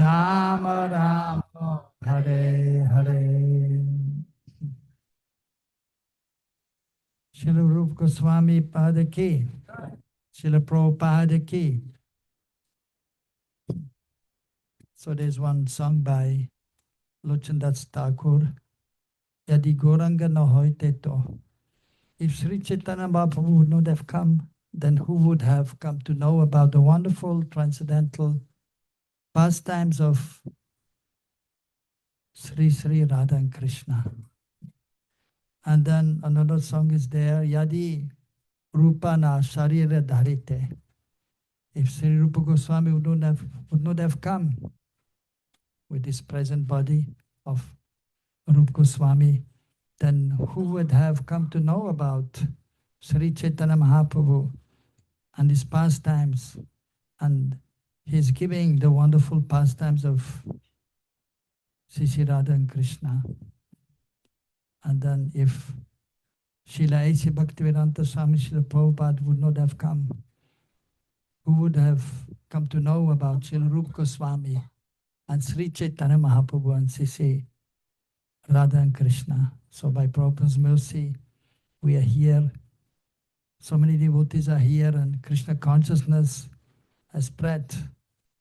Rama Rama Hare Hare. Srila Rupa Goswami Pada Ki, Srila Prabhupada Ki. So there's one song by Lochandas Thakur, Yadi Goranga no hoite to. If Sri Chaitanya Mahaprabhu would not have come, then who would have come to know about the wonderful transcendental pastimes of Sri Sri Radha and Krishna? And then another song is there, Yadi Rupa na Sharira Dharite. If Sri Rupa Goswami would not have come with this present body of Rupa Goswami, then who would have come to know about Sri Chaitanya Mahaprabhu and his pastimes? And he's giving the wonderful pastimes of Sri Radha and Krishna. And then if Srila A.C. Bhaktivedanta Swami Srila Prabhupada would not have come, who would have come to know about Srila Rupa Goswami and Sri Chaitanya Mahaprabhu and Sri Radha and Krishna? So by Prabhupada's mercy, we are here. So many devotees are here, and Krishna consciousness has spread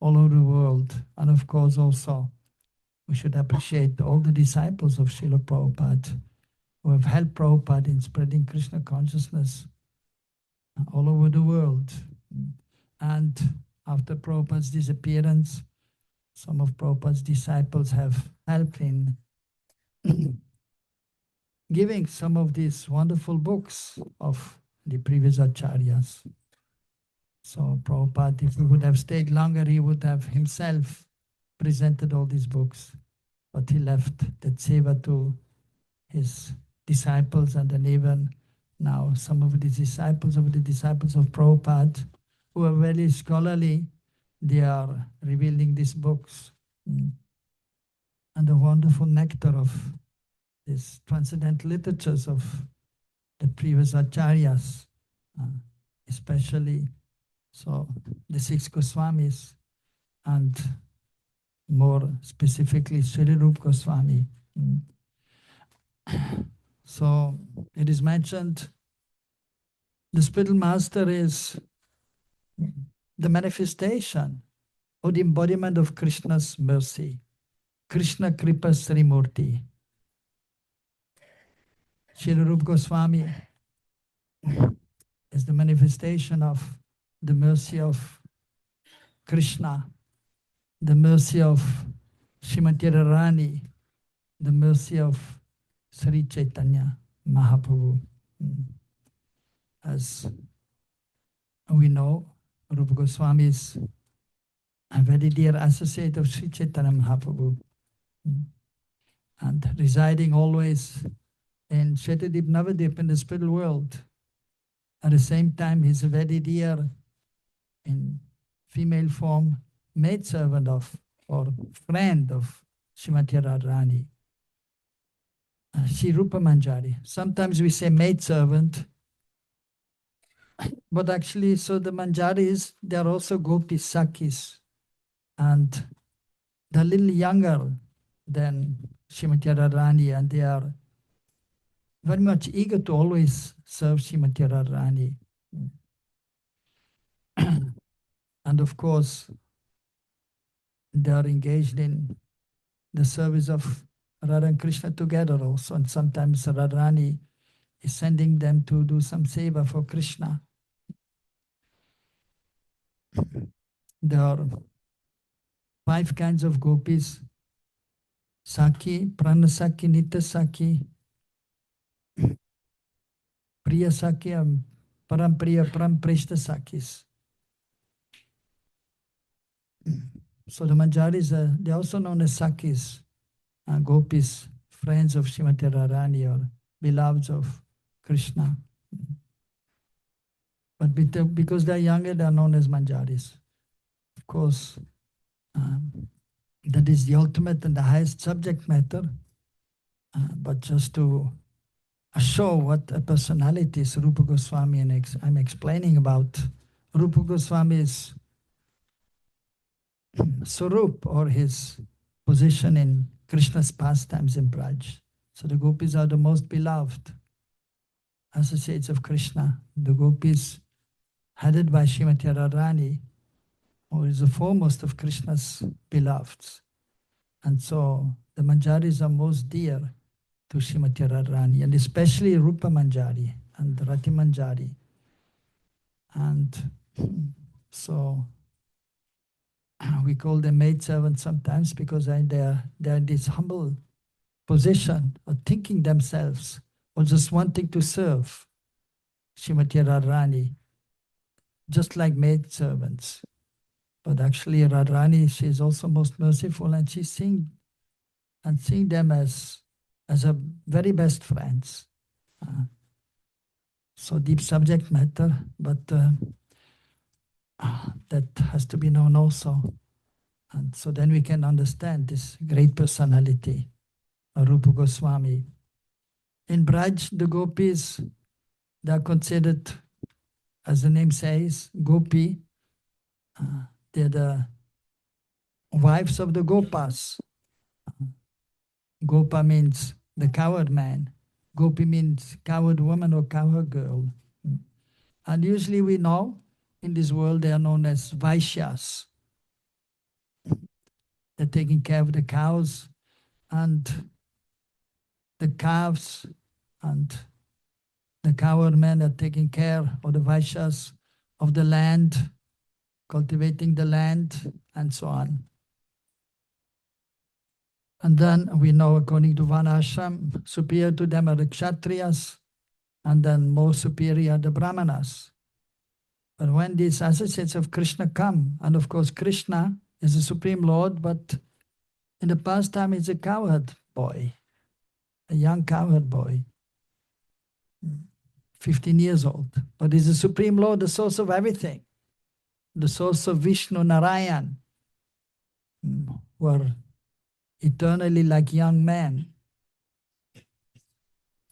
all over the world. And of course also, we should appreciate all the disciples of Srila Prabhupada who have helped Prabhupada in spreading Krishna consciousness all over the world. And after Prabhupada's disappearance, some of Prabhupada's disciples have helped in giving some of these wonderful books of the previous acharyas. So Prabhupada, if he would have stayed longer, he would have himself presented all these books. But he left that seva to his disciples, and then even now some of the disciples of Prabhupada, who are very scholarly, they are revealing these books. And the wonderful nectar of these transcendental literatures of the previous acharyas, especially so the 6 Goswamis, and more specifically Srila Rupa Goswami. So it is mentioned the spiritual master is the manifestation or the embodiment of Krishna's mercy. Krishna Kripa Sri Murti. Srila Rupa Goswami is the manifestation of the mercy of Krishna, the mercy of Srimati Radharani, the mercy of Sri Chaitanya Mahaprabhu. As we know, Rupa Goswami is a very dear associate of Sri Chaitanya Mahaprabhu, and residing always in Shetadip Navadip in the spiritual world. At the same time, he's a very dear, in female form, maidservant of, or friend of Srimati Radharani. Shri Rupa Manjari. Sometimes we say maidservant, but actually, so the Manjaris, they are also gopis, sakis, and they're a little younger than Srimati Radharani, and they are very much eager to always serve Srimati Radharani. And of course, they are engaged in the service of Radha and Krishna together also, and sometimes Radharani is sending them to do some seva for Krishna. There are 5 kinds of gopis: Saki, Pranasaki, Nitasaki, Priya Saki, and Parampriya, Paramprishta Sakis. So the Manjaris, they are also known as Sakis, gopis, friends of Srimati Radharani or beloveds of Krishna. But because they are younger, they are known as Manjaris. Of course, that is the ultimate and the highest subject matter. But just to show what a personality is Rupa Goswami, and I'm explaining about Rupa Goswami's Swarup, or his position in Krishna's pastimes in Braj. So the gopis are the most beloved associates of Krishna. The gopis, headed by Srimati Radharani, who is the foremost of Krishna's beloveds. And so the Manjaris are most dear to Srimati Radharani, and especially Rupa Manjari and Rati Manjari. And so we call them maidservants sometimes because they're in this humble position of thinking themselves or just wanting to serve Srimati Radharani, just like maidservants. But actually Radharani, she is also most merciful, and she's seeing them as her very best friends. So deep subject matter, but that has to be known also. And so then we can understand this great personality, Rupa Goswami. In Braj, the gopis, they are considered, as the name says, gopi. They're the wives of the gopas. Gopa means the coward man. Gopi means coward woman or coward girl. And usually we know in this world they are known as Vaishyas. They're taking care of the cows and the calves, and the coward men are taking care of the Vaishyas of the land, cultivating the land, and so on. And then we know, according to Varnashram, superior to them are the Kshatriyas, and then more superior are the Brahmanas. But when these associates of Krishna come, and of course Krishna is the Supreme Lord, but in the past time he's a cowherd boy, a young cowherd boy, 15 years old. But he's the Supreme Lord, the source of everything, the source of Vishnu, Narayan, who are eternally like young men,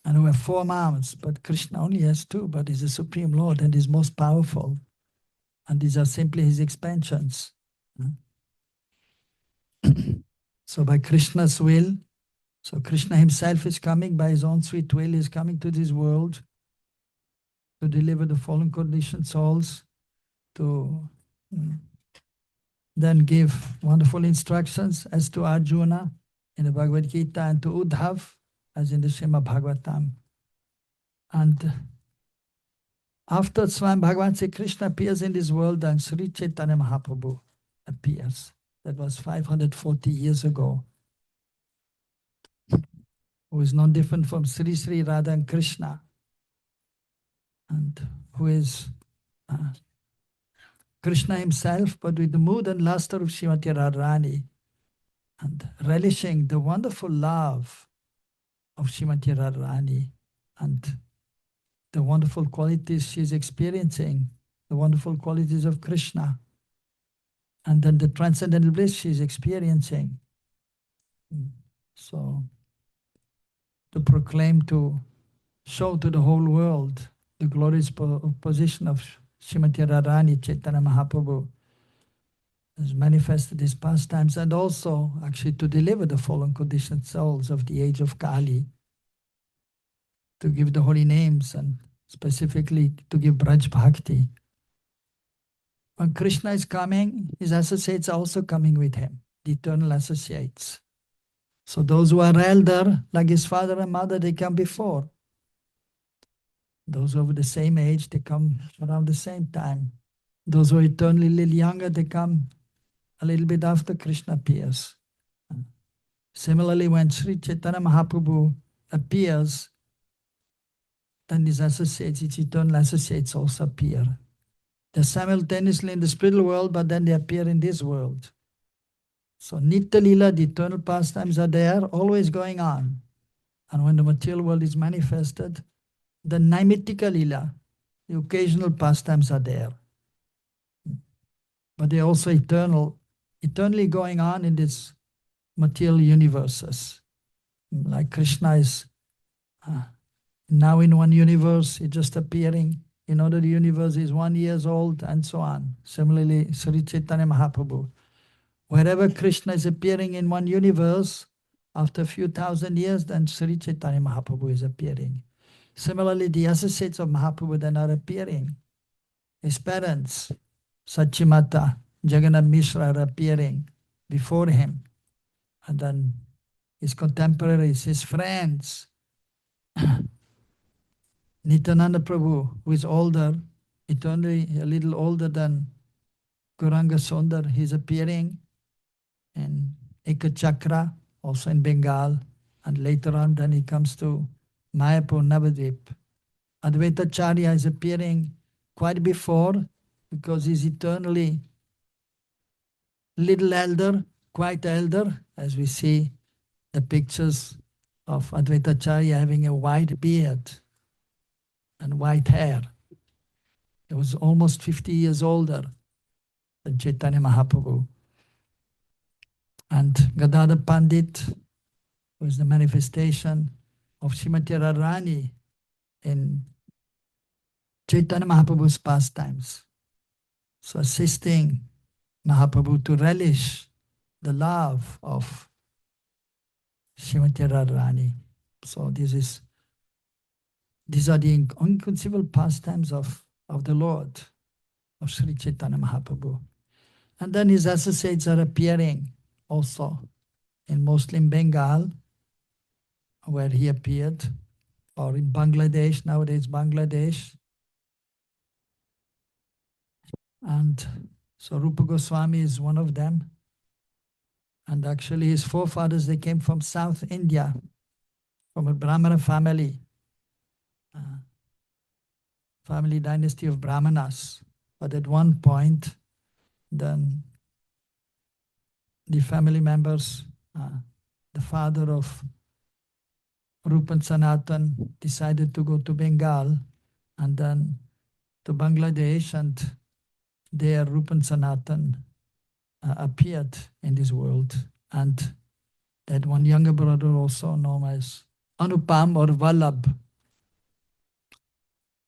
and who have 4 arms, but Krishna only has 2, but he's the Supreme Lord and is most powerful. And these are simply his expansions. So by Krishna's will, so Krishna himself is coming by his own sweet will, is coming to this world to deliver the fallen conditioned souls, to then give wonderful instructions as to Arjuna in the Bhagavad Gita, and to Uddhav as in the Srimad Bhagavatam. And after Swami Bhagavan Sri Krishna appears in this world, and Sri Chaitanya Mahaprabhu appears. That was 540 years ago. Who is no different from Sri Sri Radha and Krishna, and who is Krishna himself, but with the mood and luster of Srimati Radharani, and relishing the wonderful love of Srimati Radharani, and the wonderful qualities she is experiencing, the wonderful qualities of Krishna, and then the transcendental bliss she is experiencing. So, to proclaim, to show to the whole world the glorious position of Srimati Radharani, Chaitanya Mahaprabhu has manifested his pastimes, and also actually to deliver the fallen conditioned souls of the age of Kali, to give the holy names, and specifically to give Braj Bhakti. When Krishna is coming, his associates are also coming with him, the eternal associates. So those who are elder, like his father and mother, they come before. Those who are the same age, they come around the same time. Those who are eternally a little younger, they come a little bit after Krishna appears. Similarly, when Sri Chaitanya Mahaprabhu appears, then his associates, his eternal associates also appear. They're simultaneously in the spiritual world, but then they appear in this world. So Nitya Lila, the eternal pastimes are there, always going on. And when the material world is manifested, the Naimittika Lila, the occasional pastimes are there. But they're also eternally going on in these material universes. Like Krishna is now in one universe, he's just appearing. In other universe, he's 1 year old, and so on. Similarly, Sri Chaitanya Mahaprabhu. Wherever Krishna is appearing in one universe, after a few thousand years, then Sri Chaitanya Mahaprabhu is appearing. Similarly, the associates of Mahaprabhu then are appearing. His parents, Sachimata, Jagannath Mishra are appearing before him. And then his contemporaries, his friends, Nityananda Prabhu, who is older, eternally a little older than Gauranga Sundar, he's appearing in Ekachakra, also in Bengal, and later on then he comes to Mayapur, Navadvip. Advaita Charya is appearing quite before, because he's eternally little elder, quite elder, as we see the pictures of Advaita Charya having a white beard and white hair. He was almost 50 years older than Chaitanya Mahaprabhu. And Gadadhar Pandit was the manifestation of Srimati Radharani in Chaitanya Mahaprabhu's pastimes. So assisting Mahaprabhu to relish the love of Srimati Radharani. So these are the inconceivable pastimes of the Lord, of Sri Chaitanya Mahaprabhu. And then his associates are appearing also in mostly in Bengal, where he appeared, or in Bangladesh, nowadays Bangladesh. And so Rupa Goswami is one of them. And actually his forefathers, they came from South India, from a Brahmana family dynasty of Brahmanas. But at one point, then the family members, the father of Rupa and Sanatan decided to go to Bengal and then to Bangladesh, and there Rupa and Sanatan appeared in this world. And that one younger brother also known as Anupam or Vallabh,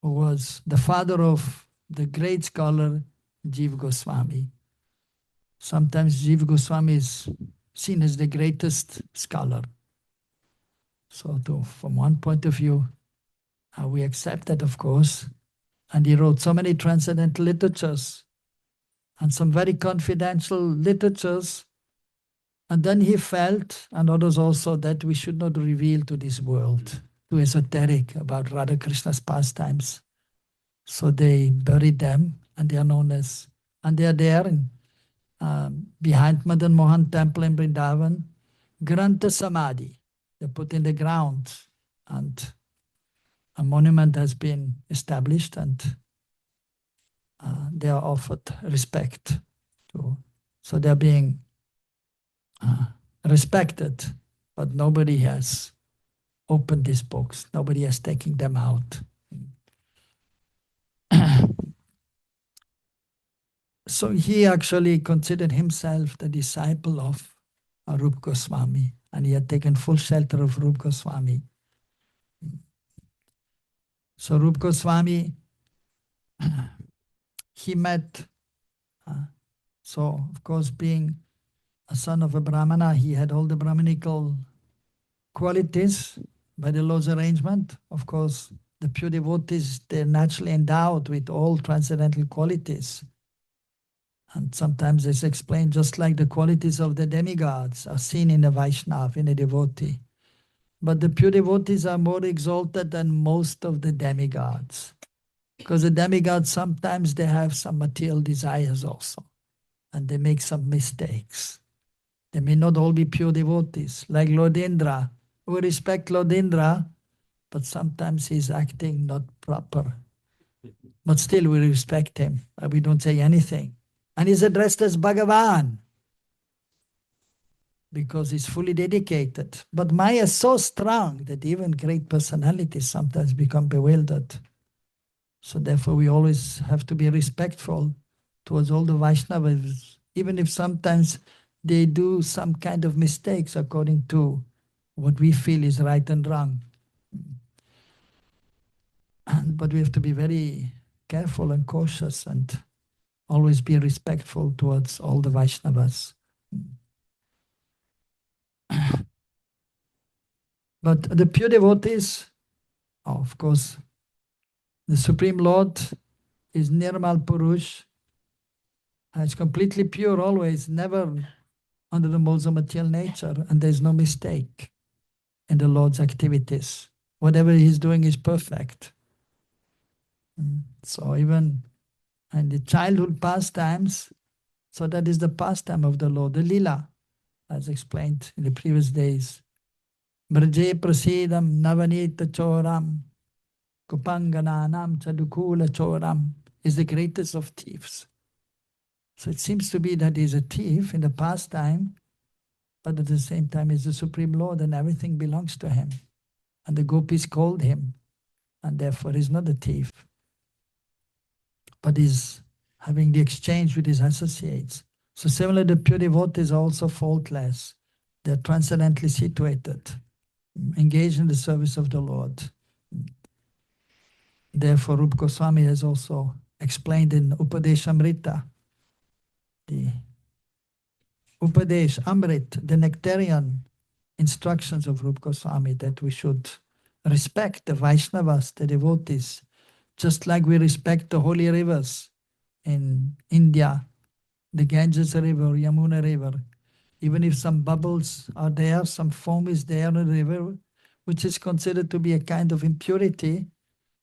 who was the father of the great scholar Jiva Goswami. Sometimes Jiva Goswami is seen as the greatest scholar. So from one point of view, we accept that, of course. And he wrote so many transcendental literatures and some very confidential literatures. And then he felt, and others also, that we should not reveal to this world too esoteric about Radha Krishna's pastimes. So they buried them, and they are known as, and they are there in, behind Madan Mohan temple in Vrindavan, Grantha Samadhi. They put in the ground, and a monument has been established, and they are offered respect. So they are being respected, but nobody has opened these books. Nobody has taken them out. So he actually considered himself the disciple of Rupa Goswami, and he had taken full shelter of Rupa Goswami. So Rupa Goswami, he met, so of course being a son of a Brahmana, he had all the Brahmanical qualities by the Lord's arrangement. Of course, the pure devotees, they're naturally endowed with all transcendental qualities. And sometimes it's explained just like the qualities of the demigods are seen in a Vaishnava, in a devotee. But the pure devotees are more exalted than most of the demigods. Because the demigods, sometimes they have some material desires also. And they make some mistakes. They may not all be pure devotees. Like Lord Indra. We respect Lord Indra, but sometimes he's acting not proper. But still we respect him. We don't say anything. And he's addressed as Bhagavan because he's fully dedicated. But Maya is so strong that even great personalities sometimes become bewildered. So therefore we always have to be respectful towards all the Vaishnavas, even if sometimes they do some kind of mistakes according to what we feel is right and wrong. But we have to be very careful and cautious and always be respectful towards all the Vaishnavas. But the pure devotees, of course, the Supreme Lord is Nirmal Purush, it's completely pure always, never under the modes of material nature, and there's no mistake in the Lord's activities. Whatever he's doing is perfect. So even in the childhood pastimes, so that is the pastime of the Lord, the lila, as explained in the previous days. Braje prasidam navanita choram kupangananam chadukula choram is the greatest of thieves. So it seems to be that he's a thief in the pastime, but at the same time he's the Supreme Lord and everything belongs to him. And the gopis called him, and therefore he's not a thief, but he's having the exchange with his associates. So similarly, the pure devotees are also faultless. They're transcendently situated, engaged in the service of the Lord. Therefore, Rupa Goswami has also explained in Upadeshamrita, the Upadesh Amrit, the nectarian instructions of Rupa Goswami, that we should respect the Vaishnavas, the devotees, just like we respect the holy rivers in India, the Ganges River, Yamuna River. Even if some bubbles are there, some foam is there in the river, which is considered to be a kind of impurity,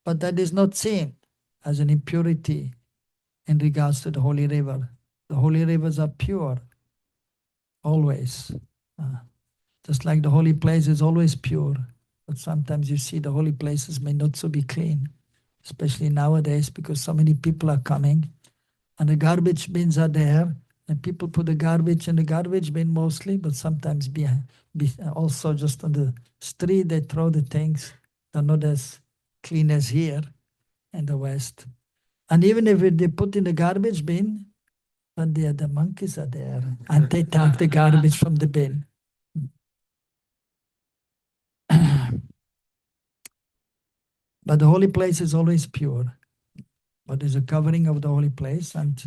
but that is not seen as an impurity in regards to the holy river. The holy rivers are pure, always. Just like the holy place is always pure, but sometimes you see the holy places may not so be clean, especially nowadays because so many people are coming and the garbage bins are there, and people put the garbage in the garbage bin mostly, but sometimes also just on the street they throw the things. They're not as clean as here in the West. And even if they put in the garbage bin, but the monkeys are there and they take the garbage from the bin. But the holy place is always pure. But there's a covering of the holy place, and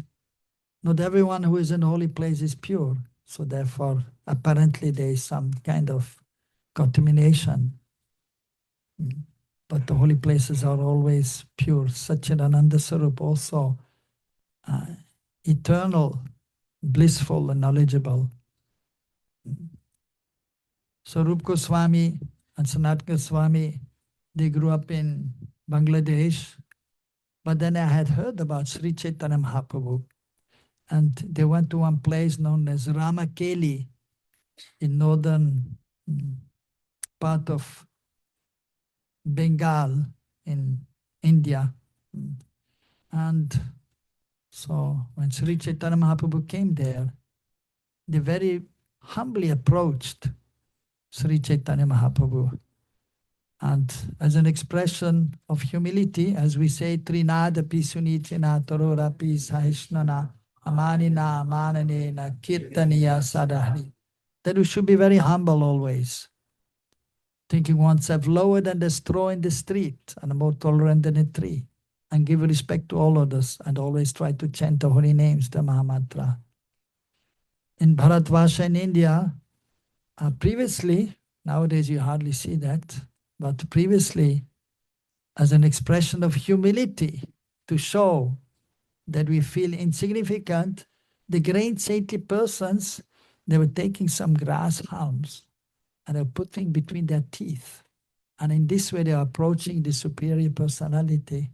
not everyone who is in the holy place is pure. So therefore, apparently there is some kind of contamination. But the holy places are always pure. Satchidananda Sarup also eternal, blissful, and knowledgeable. So Rupa Goswami and Sanat Goswami, they grew up in Bangladesh. But then I had heard about Sri Chaitanya Mahaprabhu. And they went to one place known as Ramakeli in northern part of Bengal in India. And so when Sri Chaitanya Mahaprabhu came there, they very humbly approached Sri Chaitanya Mahaprabhu. And as an expression of humility, as we say, Trinada Pisunitina Torora Pis Haishnana Amanina Mananena Kirtaniya Sadahri. That we should be very humble always, thinking oneself lower than the straw in the street and more tolerant than a tree, and give respect to all others, and always try to chant the holy names, the Mahamantra. In Bharatvarsha in India, previously, nowadays you hardly see that, but previously, as an expression of humility, to show that we feel insignificant, the great saintly persons, they were taking some grass halms and they were putting between their teeth. And in this way, they are approaching the superior personality.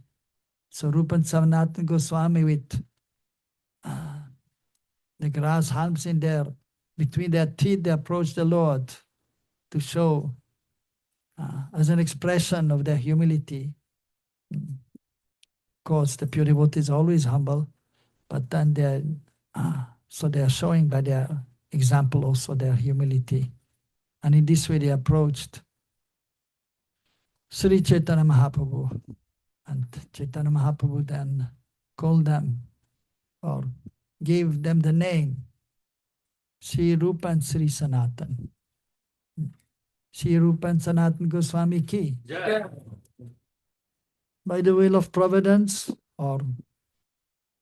So Rupa and Savanathan Goswami with the grass halms in there, between their teeth, they approach the Lord to show as an expression of their humility. Of course, the pure devotee is always humble, but then so they are showing by their example also their humility. And in this way they approached Sri Chaitanya Mahaprabhu. And Chaitanya Mahaprabhu then called them or gave them the name Sri Rupa and Sri Sanatan. Sri Rupa and Sanatan Goswami ki. Yeah. By the will of providence or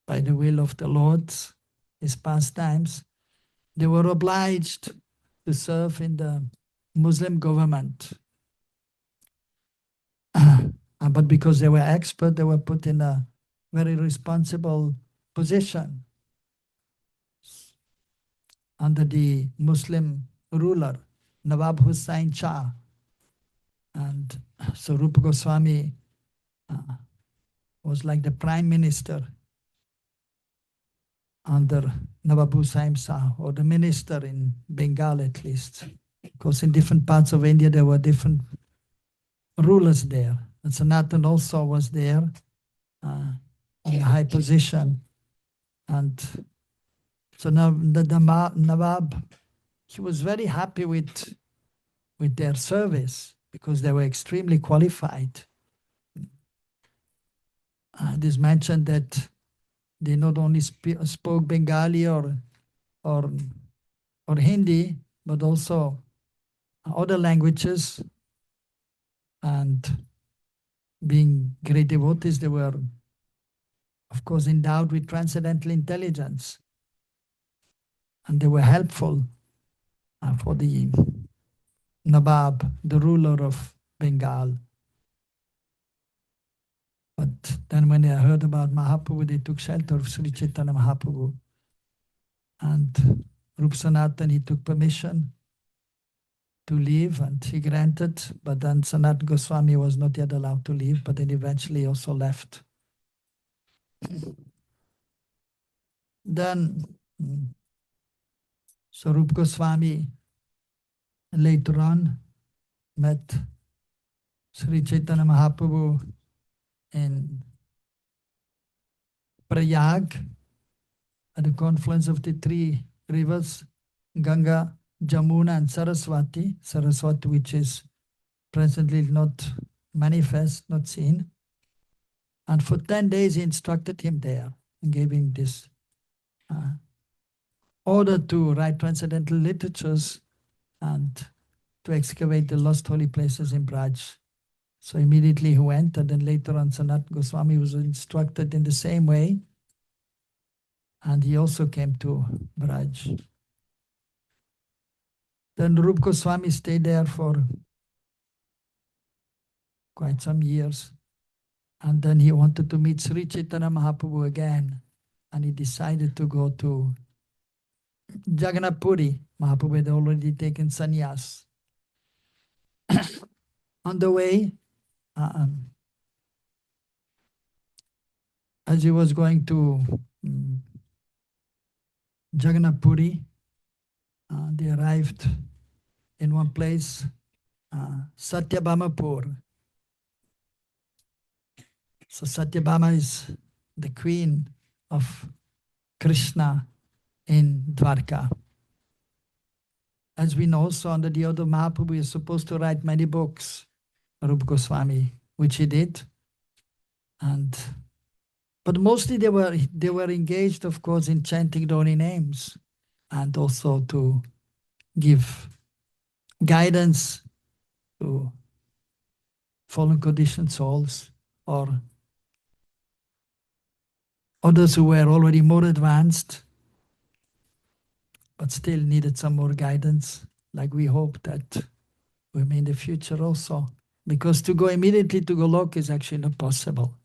by the will of the Lord, his pastimes, they were obliged to serve in the Muslim government But because they were expert, they were put in a very responsible position under the Muslim ruler, Nawab Hussain Shah. And so Rupa Goswami was like the prime minister under Nawab Hussain Shah, or the minister in Bengal at least. Because in different parts of India there were different rulers there. And Sanatan also was there in a high position. And so now the Nawab, he was very happy with their service because they were extremely qualified. It is mentioned that they not only spoke Bengali or Hindi, but also other languages. And being great devotees, they were, of course, endowed with transcendental intelligence. And they were helpful for the Nawab, the ruler of Bengal. But then when they heard about Mahaprabhu, they took shelter of Sri Chaitanya Mahaprabhu. And Rupa Sanatan, he took permission to leave, and he granted, but then Sanat Goswami was not yet allowed to leave, but then eventually also left. Then Sarup Goswami later on met Sri Chaitanya Mahaprabhu in Prayag at the confluence of the three rivers, Ganga, Jamuna and Saraswati. Saraswati, which is presently not manifest, not seen. And for 10 days he instructed him there and gave him this order to write transcendental literatures and to excavate the lost holy places in Braj. So immediately he went, and then later on Sanat Goswami was instructed in the same way, and he also came to Braj. Then Rupa Goswami stayed there for quite some years, and then he wanted to meet Sri Chaitanya Mahaprabhu again, and he decided to go to Jagannath Puri. Mahaprabhu had already taken sannyas. On the way, as he was going to Jagannath Puri, they arrived in one place, Satyabhamapur. So Satyabhama is the queen of Krishna in Dwarka. As we know, so under the order of Mahaprabhu, he is supposed to write many books, Rupa Goswami, which he did. But mostly they were engaged, of course, in chanting the holy names, and also to give guidance to fallen conditioned souls or others who were already more advanced but still needed some more guidance, like we hope that we may in the future also. Because to go immediately to Golok is actually not possible.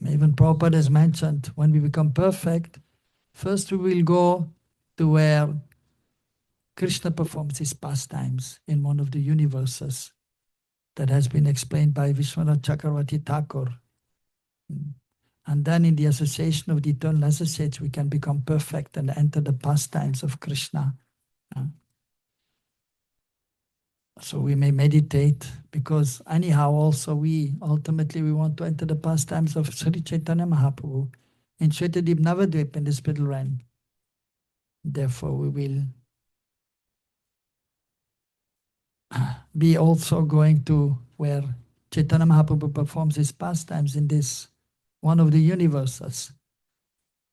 Even Prabhupada has mentioned, when we become perfect, first we will go to where Krishna performs his pastimes in one of the universes that has been explained by Vishwanath Chakravarti Thakur. And then in the association of the eternal associates, we can become perfect and enter the pastimes of Krishna. So we may meditate, because anyhow also we ultimately want to enter the pastimes of Sri Chaitanya Mahaprabhu in Shwetadip Navadvip in the spiritual realm. Therefore we will be also going to where Chaitanya Mahaprabhu performs his pastimes in this one of the universes.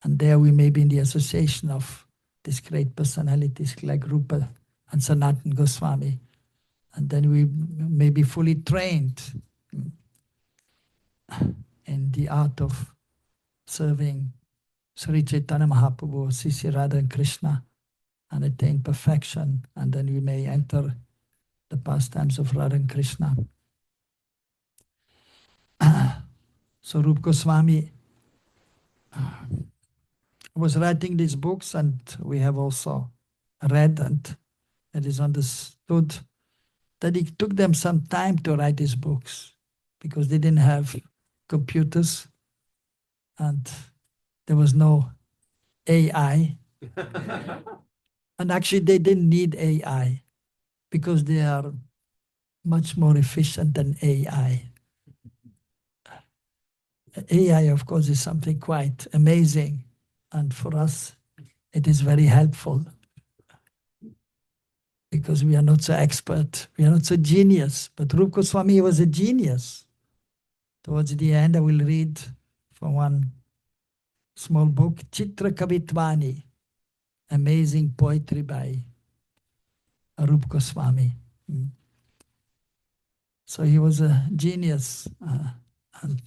And there we may be in the association of these great personalities like Rupa and Sanatan Goswami. And then we may be fully trained in the art of serving Sri Chaitanya Mahaprabhu, Sri Radha and Krishna, and attain perfection. And then we may enter the pastimes of Radha and Krishna. So Rupa Goswami was writing these books, and we have also read, and it is understood that it took them some time to write these books because they didn't have computers and there was no AI. And actually, they didn't need AI because they are much more efficient than AI. AI, of course, is something quite amazing. And for us, it is very helpful because we are not so expert, we are not so genius. But Rupa Goswami was a genius. Towards the end, I will read from one small book, Chitra Kavitvani, amazing poetry by Rupa Goswami. So he was a genius and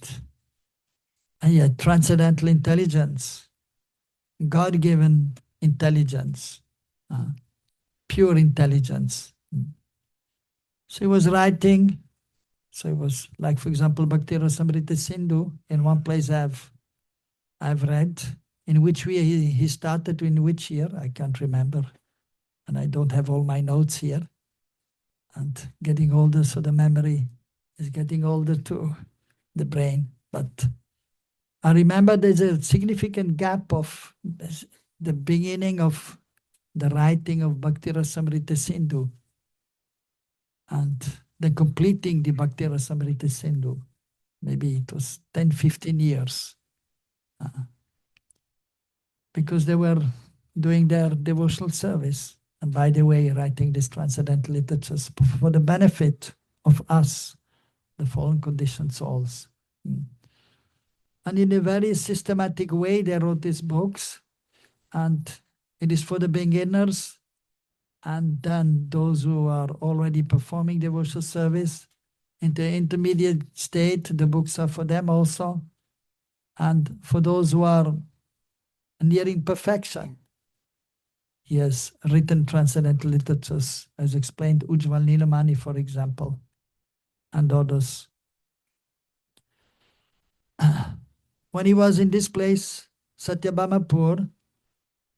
he had transcendental intelligence, God-given intelligence, pure intelligence. So he was writing. So it was like, for example, Bhakti Rasamrita Sindhu. In one place I've read, in which he started, in which year, I can't remember. And I don't have all my notes here. And getting older, so the memory is getting older too, the brain. But I remember there's a significant gap of the beginning of the writing of Bhakti Rasamrita Sindhu and the completing the Bhakti Rasamrita Sindhu. Maybe it was 10, 15 years. Because they were doing their devotional service. And by the way, writing these transcendental literatures for the benefit of us, the fallen conditioned souls. And in a very systematic way, they wrote these books. And it is for the beginners and then those who are already performing devotional service. In the intermediate state, the books are for them also. And for those who are nearing perfection, he has written transcendental literatures, as explained, Ujjwal Nilamani, for example, and others. When he was in this place, Satyabhamapur,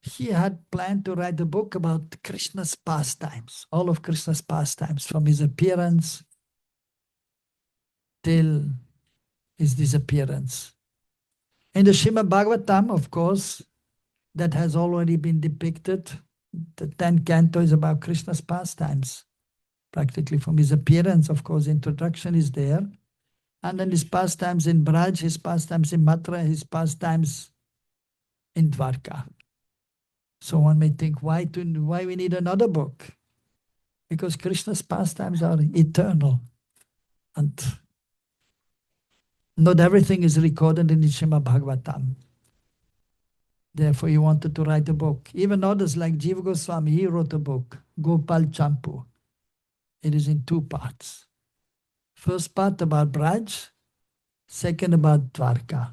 he had planned to write a book about Krishna's pastimes, all of Krishna's pastimes, from his appearance till his disappearance. In the Srimad Bhagavatam, of course, that has already been depicted. The 10th canto is about Krishna's pastimes, practically from his appearance. Of course, introduction is there. And then his pastimes in Braj, his pastimes in Mathura, his pastimes in Dwarka. So one may think, why we need another book? Because Krishna's pastimes are eternal. And not everything is recorded in the Srimad Bhagavatam. Therefore, he wanted to write a book. Even others like Jiva Goswami, he wrote a book, Gopal Champu. It is in 2 parts. First part about Braj, second about Dwarka.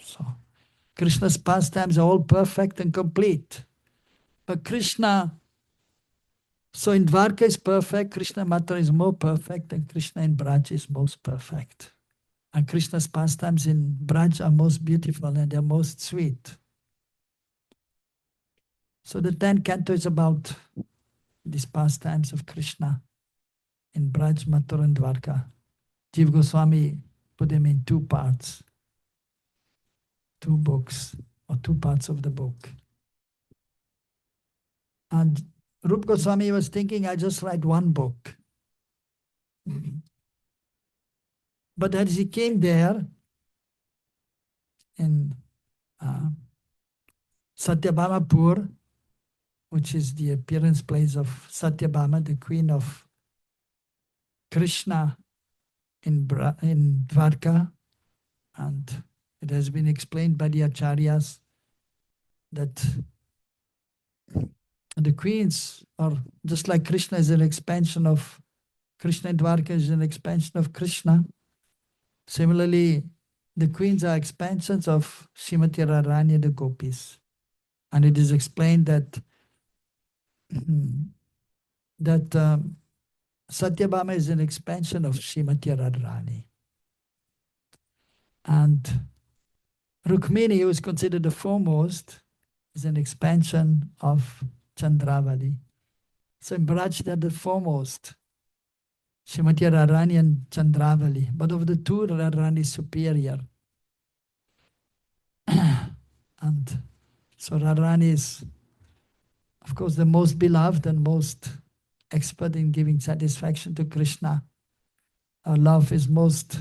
So, Krishna's pastimes are all perfect and complete. But Krishna, so in Dwarka is perfect, Krishna Mathura is more perfect, and Krishna in Braj is most perfect. And Krishna's pastimes in Braj are most beautiful and they're most sweet. So the 10th canto is about these pastimes of Krishna in Braj, Mathura, and Dwarka. Jiva Goswami put them in 2 parts, 2 books, or 2 parts of the book. And Rupa Goswami was thinking, I just write 1 book. But as he came there in Satyabhamapur, which is the appearance place of Satyabhama, the queen of Krishna in Dwarka, and it has been explained by the acharyas that the queens are just like Krishna is an expansion of Krishna in Dwarka is an expansion of Krishna. Similarly, the queens are expansions of Srimati Radharani and the gopis. And it is explained that Satyabhama is an expansion of Srimati Radharani. And Rukmini, who is considered the foremost, is an expansion of Chandravali. So in Braj, they're the foremost, Srimati Radharani and Chandravali. But of the two, Radharani is superior. And so Radharani is, of course, the most beloved and most expert in giving satisfaction to Krishna. Our love is most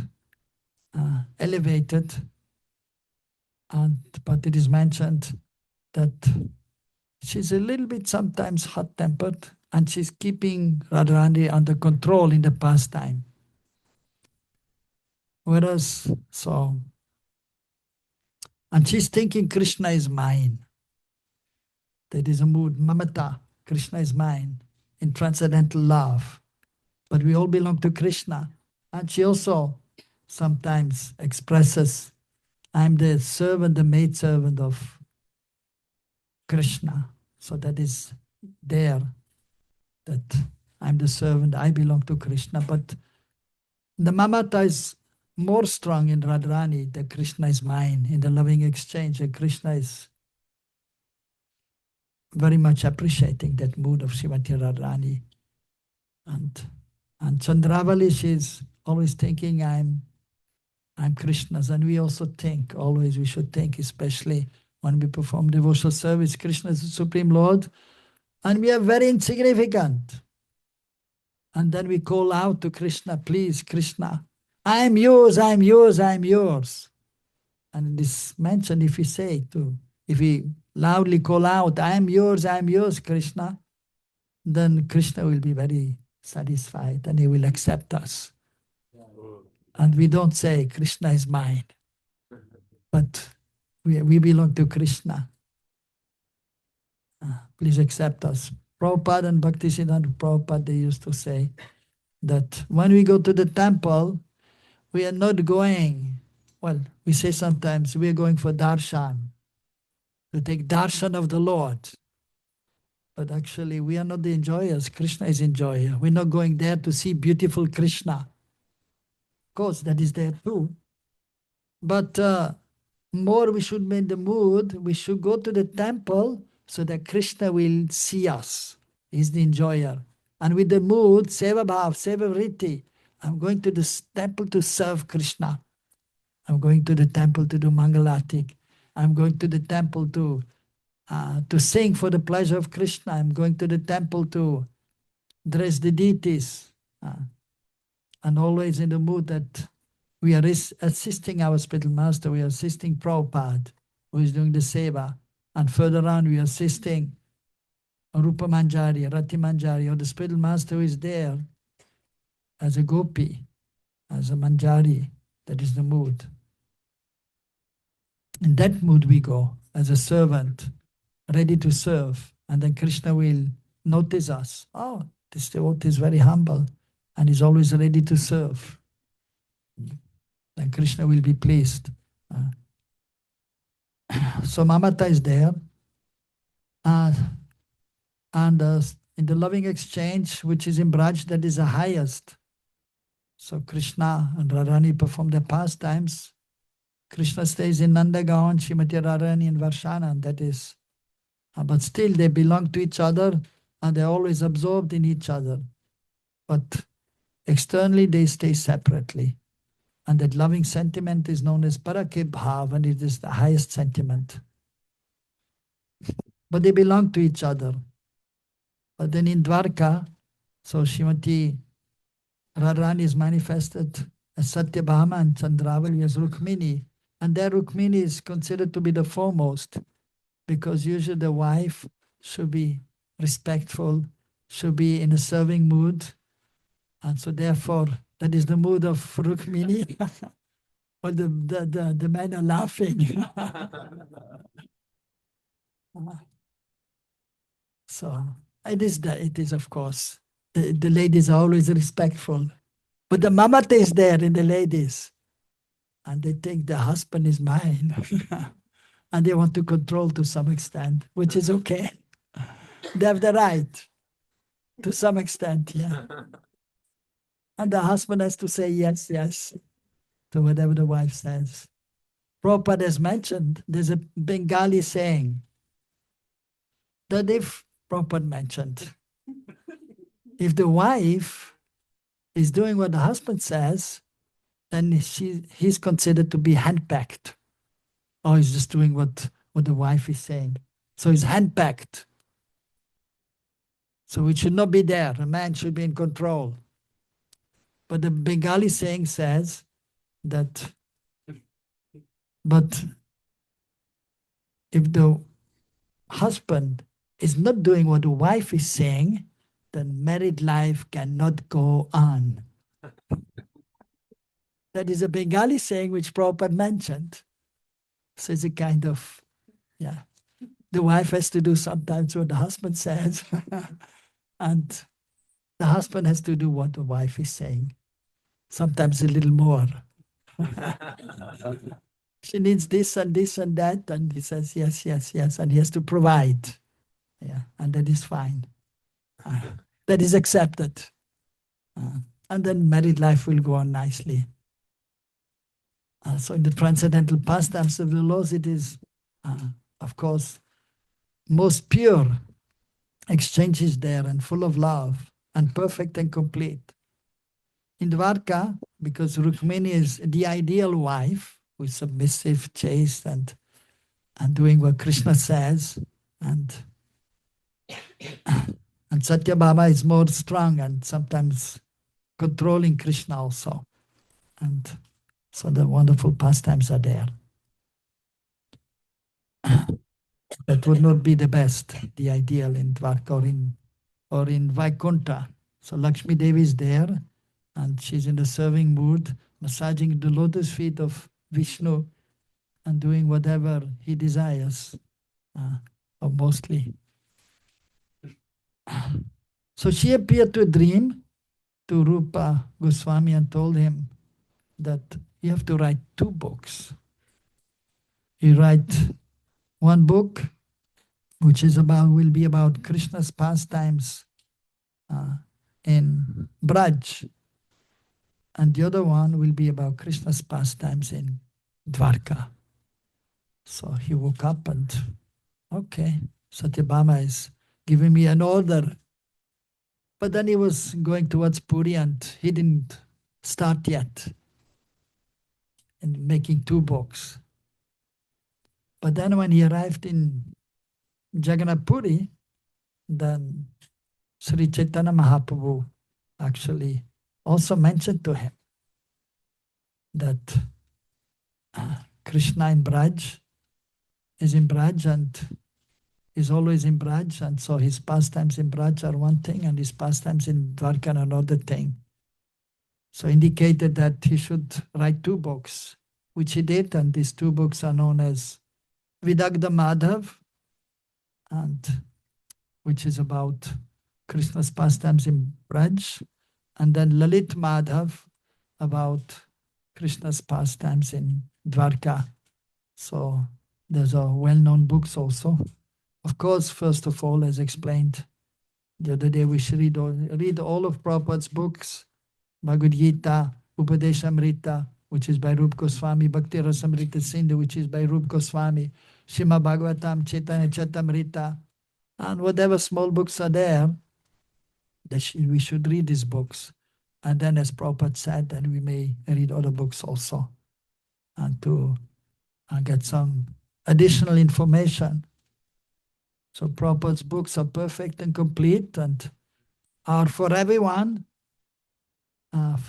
elevated. But it is mentioned that she's a little bit sometimes hot-tempered, and she's keeping Radharani under control in the pastime. Whereas, and she's thinking Krishna is mine. That is a mood, mamata, Krishna is mine, in transcendental love. But we all belong to Krishna. And she also sometimes expresses, I'm the servant, the maidservant of Krishna. So that is there, that I'm the servant, I belong to Krishna. But the mamata is more strong in Radharani, that Krishna is mine, in the loving exchange, and Krishna is very much appreciating that mood of Srimati Radharani. And Chandravali, she's always thinking, I'm Krishna's. And we also think, always we should think, especially when we perform devotional service, Krishna is the Supreme Lord, and we are very insignificant. And then we call out to Krishna, please, Krishna, I am yours, I am yours, I am yours. And it is mentioned, if we loudly call out, I am yours, Krishna, then Krishna will be very satisfied and he will accept us. And we don't say, Krishna is mine, but we belong to Krishna. Please accept us. Prabhupada and Bhaktisiddhanta Prabhupada, they used to say that when we go to the temple, we are not going, well, we say sometimes we are going for darshan, to take darshan of the Lord. But actually, we are not the enjoyers. Krishna is enjoyer. We're not going there to see beautiful Krishna. Of course, that is there too. But more we should be in the mood, we should go to the temple so that Krishna will see us. He's the enjoyer. And with the mood, seva bhav, seva vritti, I'm going to the temple to serve Krishna. I'm going to the temple to do Mangalatik. I'm going to the temple to sing for the pleasure of Krishna. I'm going to the temple to dress the deities. And always in the mood that we are assisting our spiritual master, we are assisting Prabhupada, who is doing the seva. And further on, we are assisting Rupa Manjari, Rati Manjari, or the spiritual master who is there as a gopi, as a Manjari. That is the mood. In that mood we go, as a servant, ready to serve. And then Krishna will notice us. Oh, this devotee is very humble and is always ready to serve. Then Krishna will be pleased. So mamata is there. And in the loving exchange, which is in Braj, that is the highest. So Krishna and Radharani perform their pastimes. Krishna stays in Nandagaon, Srimati Radharani in Varshana, and that is. But still they belong to each other and they're always absorbed in each other. But externally they stay separately. And that loving sentiment is known as Parake Bhav, and it is the highest sentiment. But they belong to each other. But then in Dwarka, so Srimati Radharani is manifested as Satyabhama and Chandravali as Rukmini. And there Rukmini is considered to be the foremost, because usually the wife should be respectful, should be in a serving mood. And so therefore, that is the mood of Rukmini. But the men are laughing. So it is of course, the ladies are always respectful. But the mamata is there in the ladies. And they think the husband is mine. And they want to control to some extent, which is okay. They have the right to some extent, yeah. And the husband has to say yes, yes. to whatever the wife says. Prabhupada has mentioned, there's a Bengali saying that if, Prabhupada mentioned, if the wife is doing what the husband says, then he's considered to be handpacked. Or he's just doing what the wife is saying. So he's handpacked. So it should not be there. A man should be in control. But the Bengali saying says that, but if the husband is not doing what the wife is saying, then married life cannot go on. That is a Bengali saying which Prabhupada mentioned. So it's a kind of, yeah. The wife has to do sometimes what the husband says, and the husband has to do what the wife is saying. Sometimes a little more. She needs this and this and that, and he says, yes, yes, yes, and he has to provide. Yeah, and that is fine. That is accepted. And then married life will go on nicely. So in the transcendental pastimes of the Lord, it is, of course, most pure exchanges there and full of love and perfect and complete. In Dwarka, because Rukmini is the ideal wife, who is submissive, chaste, and doing what Krishna says, and Satyabhama is more strong and sometimes controlling Krishna also. And so the wonderful pastimes are there. That would not be the best, the ideal in Dwarka or in Vaikuntha. So Lakshmi Devi is there, and she's in the serving mood, massaging the lotus feet of Vishnu and doing whatever he desires, or mostly. So she appeared to a dream to Rupa Goswami and told him that you have to write 2 books. You write one book which will be about Krishna's pastimes in Braj, and the other one will be about Krishna's pastimes in Dwarka. So he woke up and, okay, Satyabhama is giving me an order. But then he was going towards Puri and he didn't start yet in making 2 books. But then when he arrived in Jagannath Puri, then Sri Chaitanya Mahaprabhu actually also mentioned to him that Krishna in Braj is in Braj and is always in Braj, and so his pastimes in Braj are one thing and his pastimes in Dwarka are another thing. So indicated that he should write 2 books, which he did, and these 2 books are known as Vidagdha Madhav, and which is about Krishna's pastimes in Braj, and then Lalit Madhav, about Krishna's pastimes in Dwarka. So there's a well-known books also. Of course, first of all, as explained the other day, we should read all of Prabhupada's books, Bhagavad Gita, Upadeshamrita, which is by Rupa Goswami, Bhakti Rasamrita Sindhu, which is by Rupa Goswami, Shima Bhagavatam, Chaitanya Charitamrita, and whatever small books are there, we should read these books. And then, as Prabhupada said, then we may read other books also, and to get some additional information. So Prabhupada's books are perfect and complete and are for everyone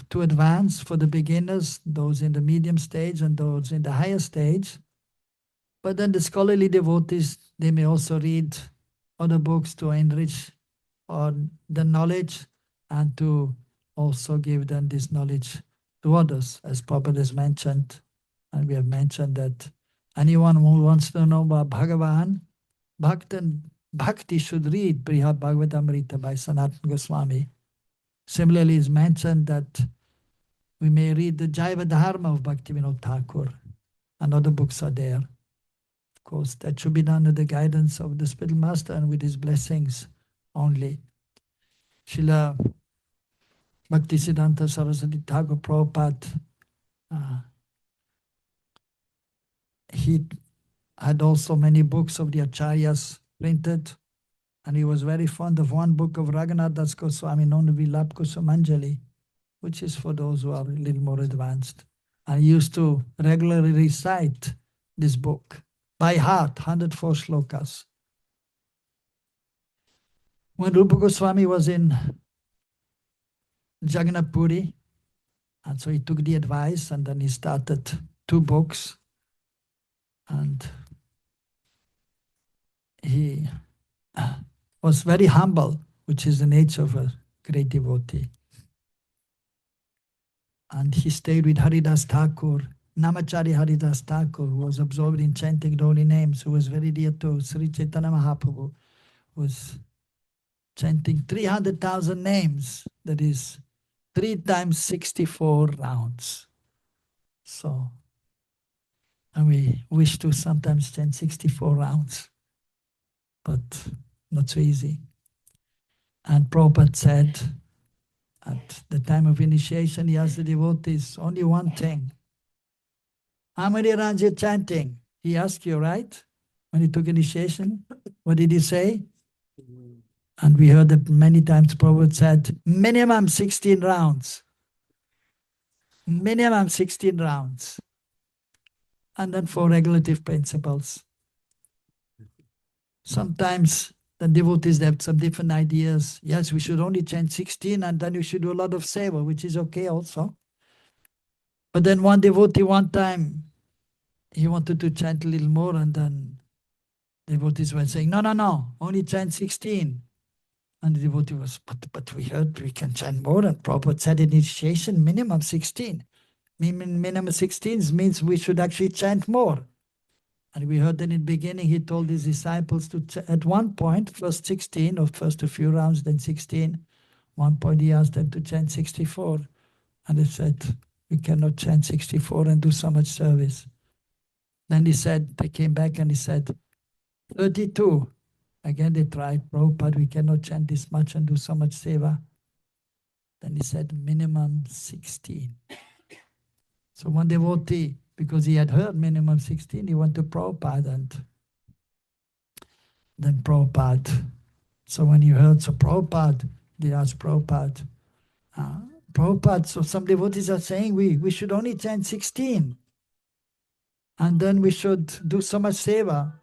to advance, for the beginners, those in the medium stage and those in the higher stage. But then the scholarly devotees, they may also read other books to enrich on the knowledge and to also give them this knowledge to others, as Prabhupada has mentioned. And we have mentioned that anyone who wants to know about Bhagavan, Bhakti should read Brihad Bhagavatamrita by Sanatana Goswami. Similarly, it's mentioned that we may read the Jaiva Dharma of Bhaktivinoda Thakur, and other books are there. Of course, that should be done under the guidance of the spiritual master and with his blessings only. Srila Bhaktisiddhanta Saraswati Thakur Prabhupada he had also many books of the Acharyas printed, and he was very fond of one book of Raghunath Das Goswami known to be Lap Kusumanjali, which is for those who are a little more advanced. I used to regularly recite this book by heart, 104 shlokas. When Rupa Goswami was in Jagannath Puri, and so he took the advice and then he started 2 books, and he was very humble, which is the nature of a great devotee. And he stayed with Haridas Thakur, Namachari Haridas Thakur, who was absorbed in chanting the holy names, who was very dear to Sri Chaitanya Mahaprabhu, who was chanting 300,000 names, that is 3 times 64 rounds. So, and we wish to sometimes chant 64 rounds, but not so easy. And Prabhupada said, at the time of initiation, he asked the devotees only one thing. How many rounds you're chanting? He asked you, right? When he took initiation, what did he say? And we heard that many times Prabhupada said, minimum 16 rounds. Minimum 16 rounds. And then 4 regulative principles. Sometimes the devotees have some different ideas. Yes, we should only chant 16 and then we should do a lot of seva, which is okay also. But then one devotee one time, he wanted to chant a little more, and then devotees were saying, no, only chant 16. And the devotee was, but we heard we can chant more, and Prabhupada said initiation minimum 16. Minimum 16 means we should actually chant more. And we heard that in the beginning he told his disciples to, at one point, first 16, or first a few rounds, then 16. One point he asked them to chant 64. And they said, we cannot chant 64 and do so much service. Then he said, they came back and he said, 32. Again they tried, Prabhupada, we cannot chant this much and do so much seva. Then he said, minimum 16. So one devotee, because he had heard minimum 16, he went to Prabhupada, and then Prabhupada. So when he heard, so Prabhupada, they asked Prabhupada, Prabhupada, so some devotees are saying we should only chant 16. And then we should do so much seva.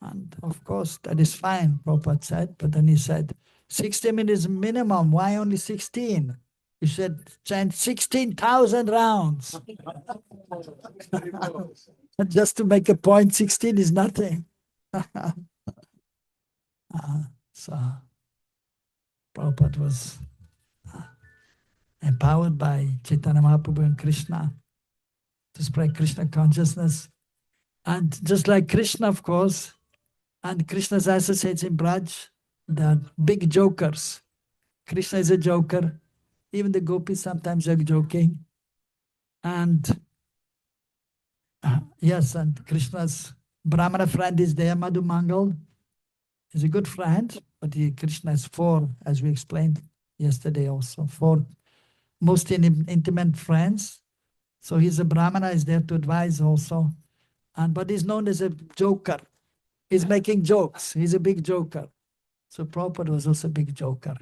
And of course, that is fine, Prabhupada said. But then he said, 16 is minimum. Why only 16? He said, chant 16,000 rounds. Just to make a point, 16 is nothing. So Prabhupada was empowered by Chaitanya Mahaprabhu and Krishna to spread Krishna consciousness. And just like Krishna, of course, and Krishna's associates in Braj, the big jokers. Krishna is a joker. Even the gopis sometimes are joking. And yes, and Krishna's Brahmana friend is there, Madhu Mangal. He's a good friend, but Krishna has 4, as we explained yesterday also, 4 most intimate friends. So he's a Brahmana, is there to advise also. But he's known as a joker. He's making jokes. He's a big joker. So Prabhupada was also a big joker.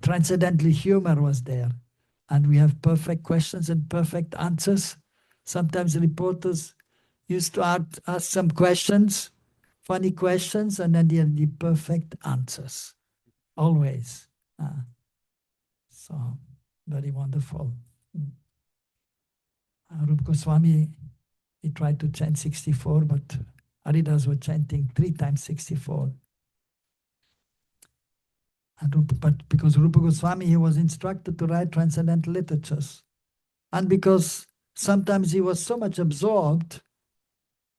Transcendental humor was there. And we have perfect questions and perfect answers. Sometimes reporters used to ask some questions, funny questions, and then the perfect answers. Always. So, very wonderful. Rupa Goswami, he tried to chant 64, but Haridas were chanting 3 times 64. But because Rupa Goswami, he was instructed to write transcendental literatures. And because sometimes he was so much absorbed,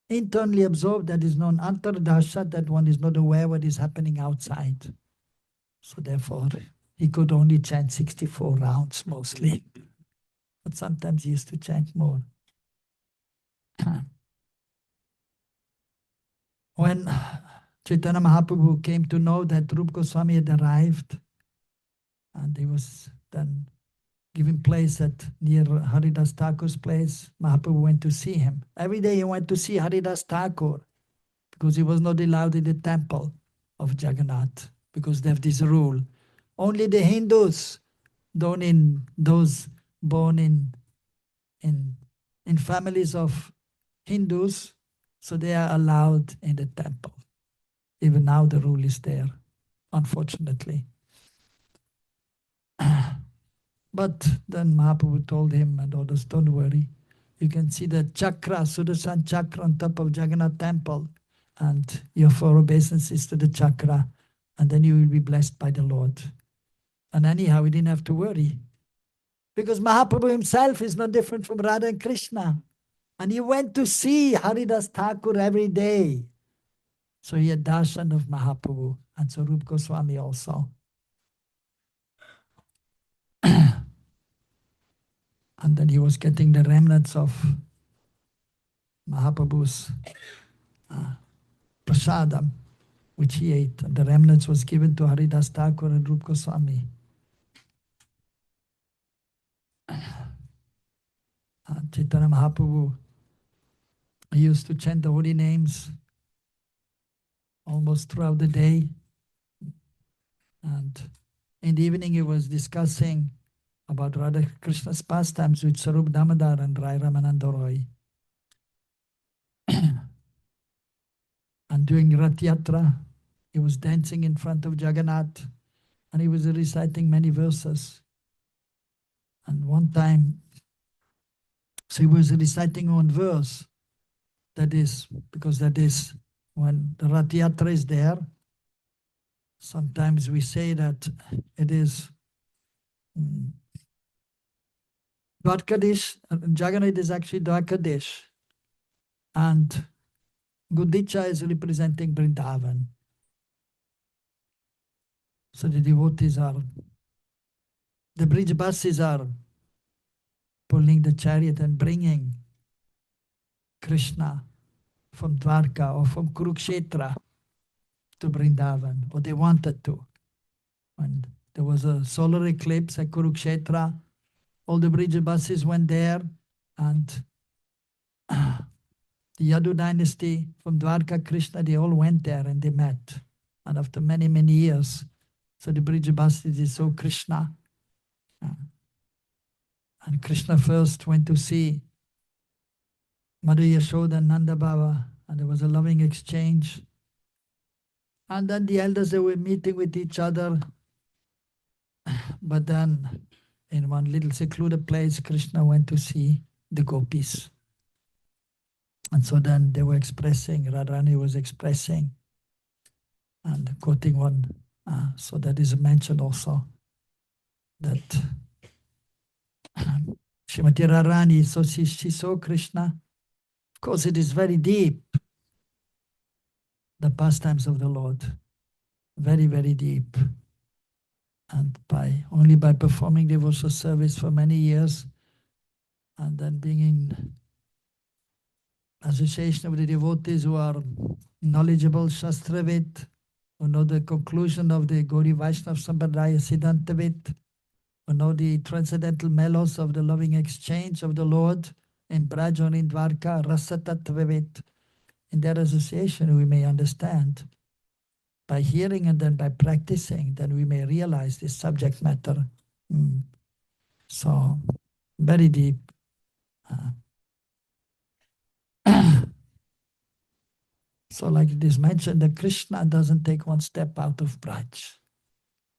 internally absorbed, that is known antardasha, that one is not aware what is happening outside. So therefore, he could only chant 64 rounds mostly. But sometimes he used to chant more. When Chaitanya Mahaprabhu came to know that Rupa Goswami had arrived, and he was then given place at near Haridas Thakur's place. Mahaprabhu went to see him. Every day he went to see Haridas Thakur because he was not allowed in the temple of Jagannath because they have this rule. Only the Hindus, those born in families of Hindus, so they are allowed in the temple. Even now the rule is there, unfortunately. But then Mahaprabhu told him and others, don't worry. You can see the chakra, Sudarshan chakra on top of Jagannath temple, and your 4 obeisances to the chakra, and then you will be blessed by the Lord. And anyhow, we didn't have to worry. Because Mahaprabhu himself is no different from Radha and Krishna. And he went to see Haridas Thakur every day. So he had darshan of Mahaprabhu, and so Rupa Goswami also. And then he was getting the remnants of Mahaprabhu's prasadam, which he ate. And the remnants was given to Haridas Thakur and Rupa Goswami. Chaitanya Mahaprabhu, he used to chant the holy names almost throughout the day. And in the evening he was discussing about Radha Krishna's pastimes with Sarup Damodar and Rai Ramananda Roy. And during Rath Yatra, he was dancing in front of Jagannath and he was reciting many verses. And one time, so he was reciting one verse, that is when the Rath Yatra is there, sometimes we say that it is Dwarkadish, Jagannath is actually Dwarkadish, and Gudicha is representing Vrindavan. So the devotees are, the bridge buses are pulling the chariot and bringing Krishna from Dwarka or from Kurukshetra to Vrindavan, or they wanted to. When there was a solar eclipse at Kurukshetra, all the bridge buses went there, and the Yadu dynasty from Dwarka, Krishna, they all went there and they met. And after many, many years, so the bridge buses saw Krishna. And Krishna first went to see Madhu Yashoda and Nanda Baba, and there was a loving exchange. And then the elders, they were meeting with each other. But then, in one little secluded place, Krishna went to see the gopis. And so then they were expressing, Radharani was expressing and quoting one. So that is mentioned also, that Srimati Radharani, so she saw Krishna. Of course, it is very deep, the pastimes of the Lord. Very, very deep. And only by performing devotional service for many years, and then being in association with the devotees who are knowledgeable Shastravit, who know the conclusion of the Gauri Vaishnava Sampradaya Siddhantavit, who know the transcendental mellows of the loving exchange of the Lord in Braj or in Dwarka, Rasatatvavit. In their association, we may understand. By hearing and then by practicing, then we may realize this subject matter. So, very deep. So like it is mentioned, that Krishna doesn't take one step out of Braj.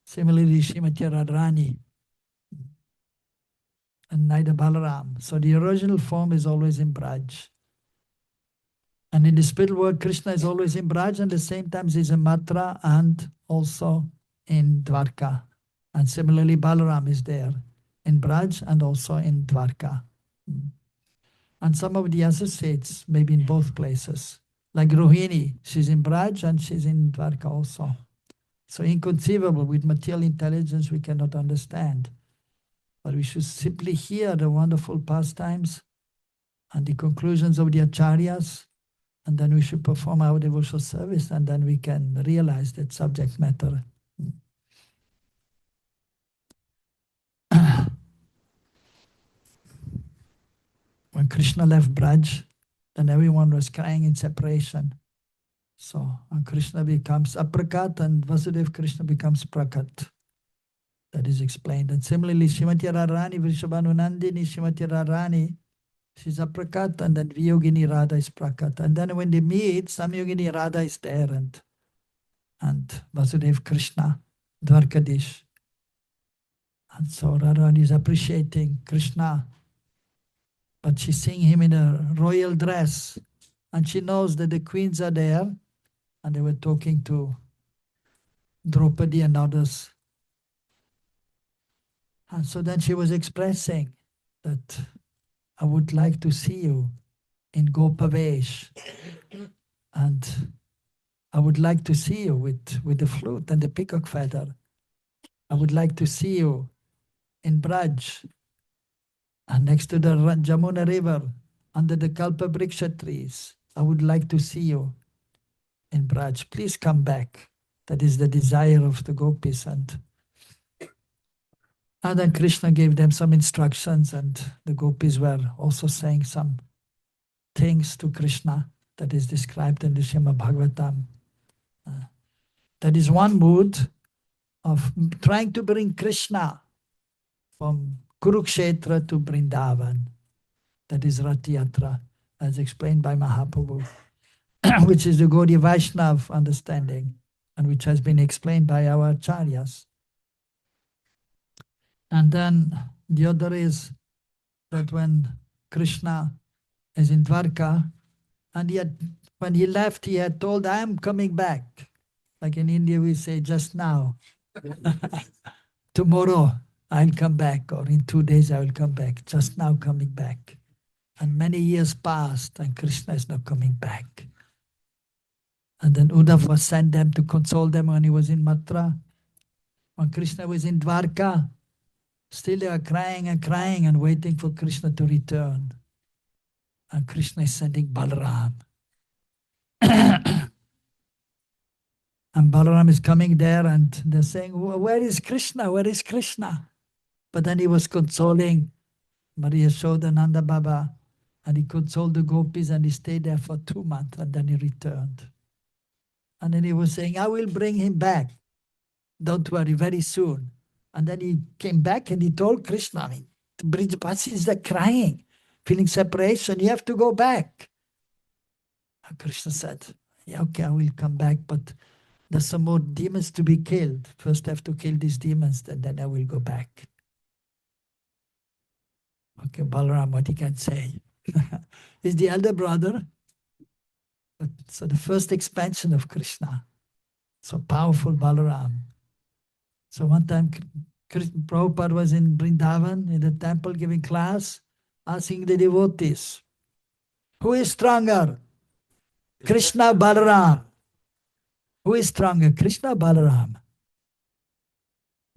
Similarly, Srimati Radharani and neither Balaram. So the original form is always in Braj. And in the spiritual world, Krishna is always in Braj, and at the same time he's in Mathura and also in Dwarka. And similarly, Balaram is there in Braj and also in Dwarka. And some of the associates may be in both places. Like Rohini, she's in Braj and she's in Dwarka also. So inconceivable, with material intelligence we cannot understand. But we should simply hear the wonderful pastimes and the conclusions of the acharyas, and then we should perform our devotional service, and then we can realize that subject matter. Krishna left Braj, then everyone was crying in separation. So Krishna becomes Aprakat and Vasudeva Krishna becomes Prakat. That is explained. And similarly, Srimati Radharani, Vrishabhanu Nandini, Srimati Radharani, she's Aprakat, and then Viyogini Radha is Prakat. And then when they meet, Samyogini Radha is there, and Vasudeva Krishna, Dwarkadish. And so Radharani is appreciating Krishna, but she's seeing him in a royal dress. And she knows that the queens are there, and they were talking to Draupadi and others. And so then she was expressing that I would like to see you in Gopavesh, and I would like to see you with the flute and the peacock feather. I would like to see you in Braj, and next to the Jamuna river, under the Kalpa Vriksha trees. I would like to see you in Braj. Please come back. That is the desire of the gopis. And then Krishna gave them some instructions, and the gopis were also saying some things to Krishna that is described in the Srimad Bhagavatam. That is one mood of trying to bring Krishna from Kurukshetra to Vrindavan. That is Rath Yatra, as explained by Mahaprabhu, which is the Gaudiya Vaishnav understanding, and which has been explained by our acharyas. And then the other is that when Krishna is in Dwarka, and when he left, he had told, I am coming back. Like in India, we say, just now. Tomorrow, I'll come back, or in 2 days, I will come back. Just now coming back. And many years passed, and Krishna is not coming back. And then Uddhava was sent them to console them when he was in Mathura. When Krishna was in Dwarka, still they are crying and waiting for Krishna to return. And Krishna is sending Balaram. And Balaram is coming there, and they're saying, where is Krishna? Where is Krishna? But then he was consoling Maria Yashoda, Nanda Baba, and he consoled the gopis, and he stayed there for 2 months, and then he returned. And then he was saying, I will bring him back. Don't worry, very soon. And then he came back and he told Krishna, the Brijvasis are crying, feeling separation. You have to go back. And Krishna said, yeah, okay, I will come back, but there's some more demons to be killed. First I have to kill these demons, and then I will go back. Okay, Balaram, what he can say? He's the elder brother. So the first expansion of Krishna. So powerful Balaram. So one time Prabhupada was in Vrindavan, in the temple, giving class, asking the devotees, who is stronger? Krishna, Balaram. Who is stronger, Krishna, Balaram?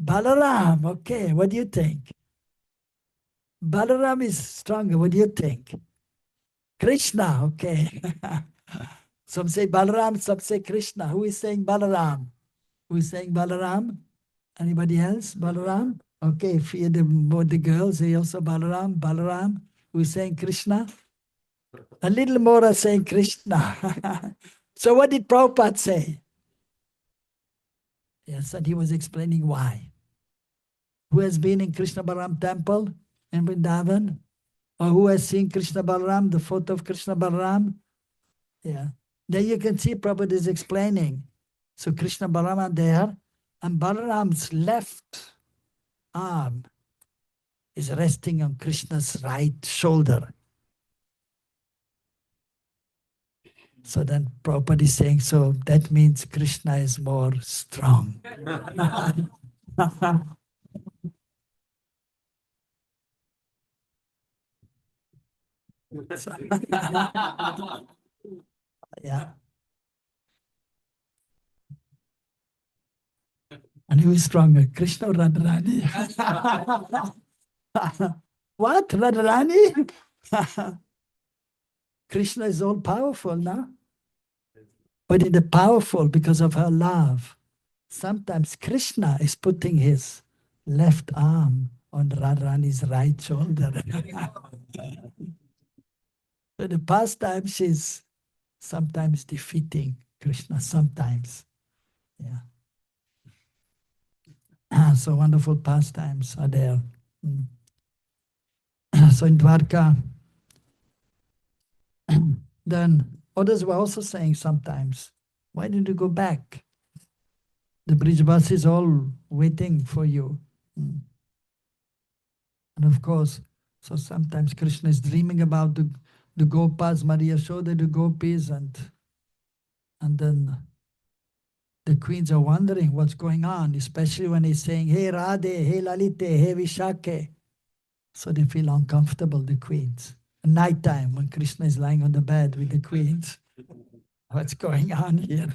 Balaram, okay, what do you think? Balaram is stronger, what do you think? Krishna, okay. Some say Balaram, some say Krishna. Who is saying Balaram? Who is saying Balaram? Anybody else? Balaram? Okay, if you're the girls, say also Balaram. Balaram. Who is saying Krishna? A little more are saying Krishna. So what did Prabhupada say? Yes, and he was explaining why. Who has been in Krishna Balaram temple in Vrindavan? Or who has seen Krishna Balaram, the photo of Krishna Balaram? Yeah. There you can see Prabhupada is explaining. So Krishna Balaram are there, and Balaram's left arm is resting on Krishna's right shoulder. So then Prabhupada is saying, so that means Krishna is more strong. Yeah. And who is stronger, Krishna or Radharani? What? Radharani? Krishna is all powerful now. But in the powerful, because of her love, sometimes Krishna is putting his left arm on Radharani's right shoulder. So the pastime, she's sometimes defeating Krishna, sometimes. Yeah. So wonderful pastimes are there. Mm. So in Dwarka, then others were also saying sometimes, why didn't you go back? The bridge bus is all waiting for you. Mm. And of course, so sometimes Krishna is dreaming about the Gopas, Maria Yashoda, the gopis, and then the queens are wondering what's going on, especially when he's saying, hey Radhe, hey Lalite, hey Vishake. So they feel uncomfortable, the queens. At nighttime, when Krishna is lying on the bed with the queens, what's going on here?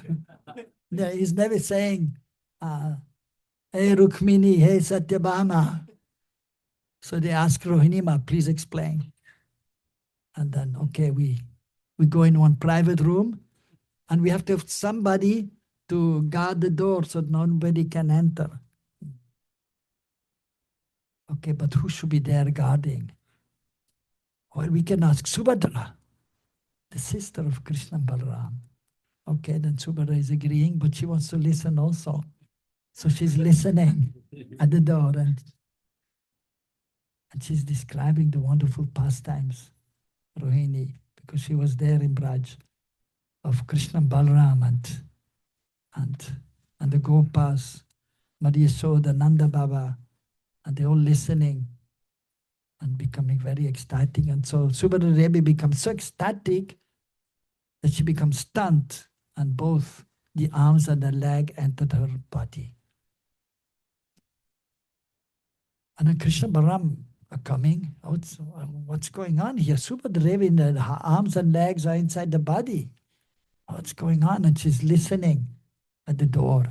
Yeah, he's never saying, hey Rukmini, hey Satyabhama. So they ask Rohinima, please explain. And then, okay, we go in one private room and we have to have somebody to guard the door so nobody can enter. Okay, but who should be there guarding? Well, we can ask Subhadra, the sister of Krishna and Balaram. Okay, then Subhadra is agreeing, but she wants to listen also. So she's listening at the door and she's describing the wonderful pastimes, Rohini, because she was there in Braj of Krishna and Balaram and the Gopas, Maria Yashoda, Nanda Baba, and they're all listening and becoming very ecstatic. And so Subhadra Devi becomes so ecstatic that she becomes stunned, and both the arms and the leg entered her body. And then Krishna Balaram are coming. What's going on here? Subhadra Devi, her arms and legs are inside the body. What's going on? And she's listening at the door.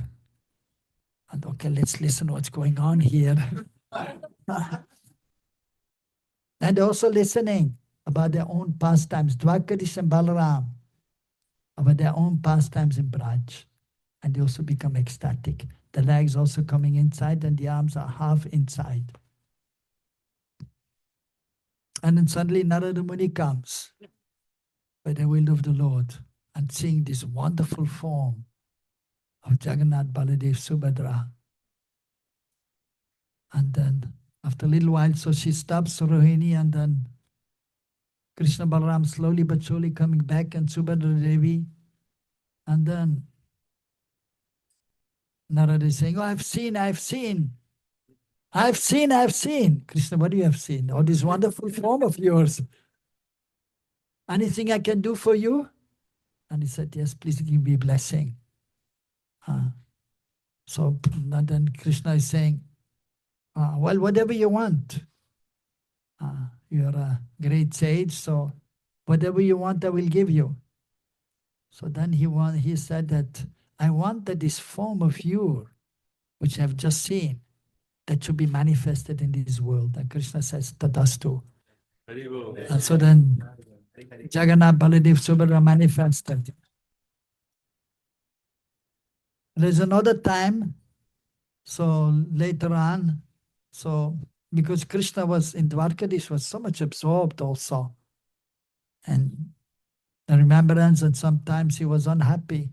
And okay, let's listen what's going on here. And also listening about their own pastimes, Dwarkadish and Balaram, about their own pastimes in Braj. And they also become ecstatic. The legs also coming inside and the arms are half inside. And then suddenly Narada Muni comes by the will of the Lord and seeing this wonderful form of Jagannath, Baladev, Subhadra. And then after a little while, so she stops Rohini, and then Krishna Balaram slowly but surely coming back, and Subhadra Devi. And then Narada is saying, oh, I've seen. Krishna, what do you have seen? Oh, this wonderful form of yours. Anything I can do for you? And he said, yes, please give me a blessing. So and then Krishna is saying, well, whatever you want. You're a great sage, so whatever you want, I will give you. So then he said that, I want that this form of you, which I've just seen, that should be manifested in this world. And Krishna says, Tadastu. And so then Jagannath, Baladev, Subhadra manifested. There's another time, so later on, so because Krishna was in Dwarkadish, was so much absorbed also, and the remembrance, and sometimes he was unhappy,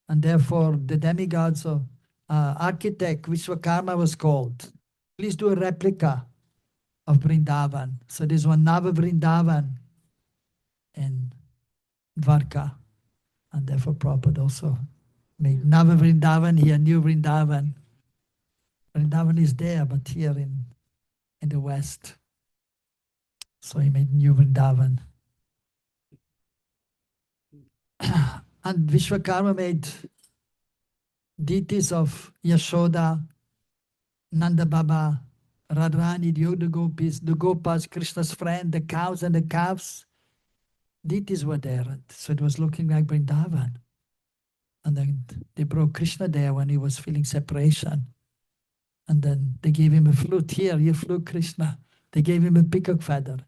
and therefore the demigods of architect Vishwakarma was called. Please do a replica of Vrindavan. So there's one Nava Vrindavan in Dwarka, and therefore Prabhupada also made Nava Vrindavan here, New Vrindavan. Vrindavan is there, but here in the West. So he made New Vrindavan. And Vishwakarma made deities of Yashoda, Nanda Baba, Radharani, the Yoga Gopis, the Gopas, Krishna's friend, the cows and the calves. Deities were there. So it was looking like Vrindavan. And then they brought Krishna there when he was feeling separation. And then they gave him a flute. Here, you flew Krishna. They gave him a peacock feather.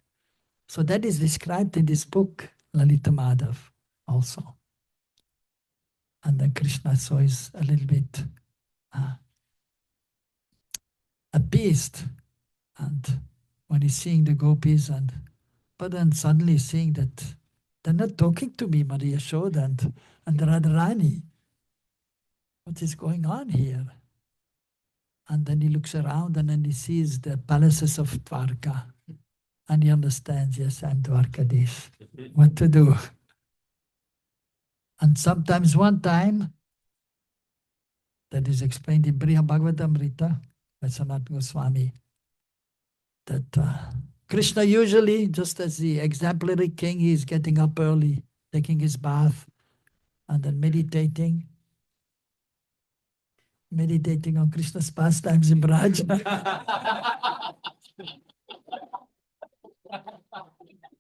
So that is described in this book, Lalita Madhav, also. And then Krishna so is a little bit appeased. And when he's seeing the gopis, but then suddenly seeing that They're not talking to me, Maria Yashoda and Radharani. What is going on here? And then he looks around and then he sees the palaces of Dwarka. And he understands, yes, I'm Dwarkadish. What to do? And sometimes one time, that is explained in Briha Bhagavatamrita by Sanatana Goswami, that Krishna usually, just as the exemplary king, he is getting up early, taking his bath, and then meditating on Krishna's pastimes in Braj.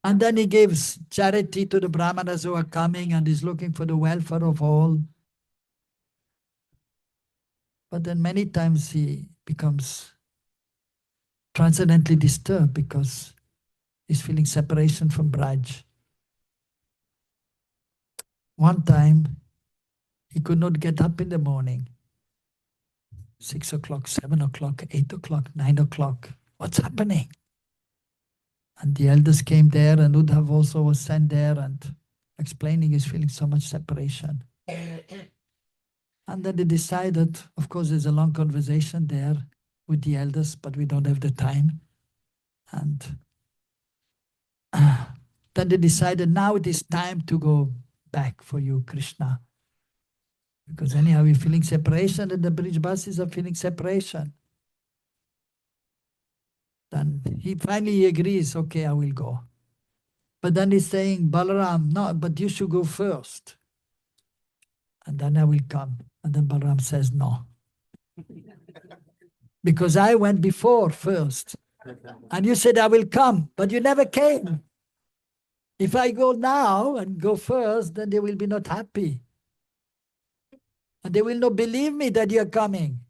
And then he gives charity to the brahmanas who are coming and is looking for the welfare of all. But then many times he becomes transcendently disturbed because he's feeling separation from Braj. One time, he could not get up in the morning. 6 o'clock, 7 o'clock, 8 o'clock, 9 o'clock. What's happening? And the elders came there, and Uddhav also was sent there and explaining he's feeling so much separation. And then they decided, of course, there's a long conversation there with the elders, but we don't have the time. And then they decided, now it is time to go back for you, Krishna. Because anyhow, we're feeling separation, and the Brijbasis are feeling separation. Then he finally agrees, okay, I will go. But then he's saying, Balaram, no, but you should go first. And then I will come. And then Balaram says, no. Because I went before first. And you said I will come, but you never came. If I go now and go first, then they will be not happy. And they will not believe me that you are coming.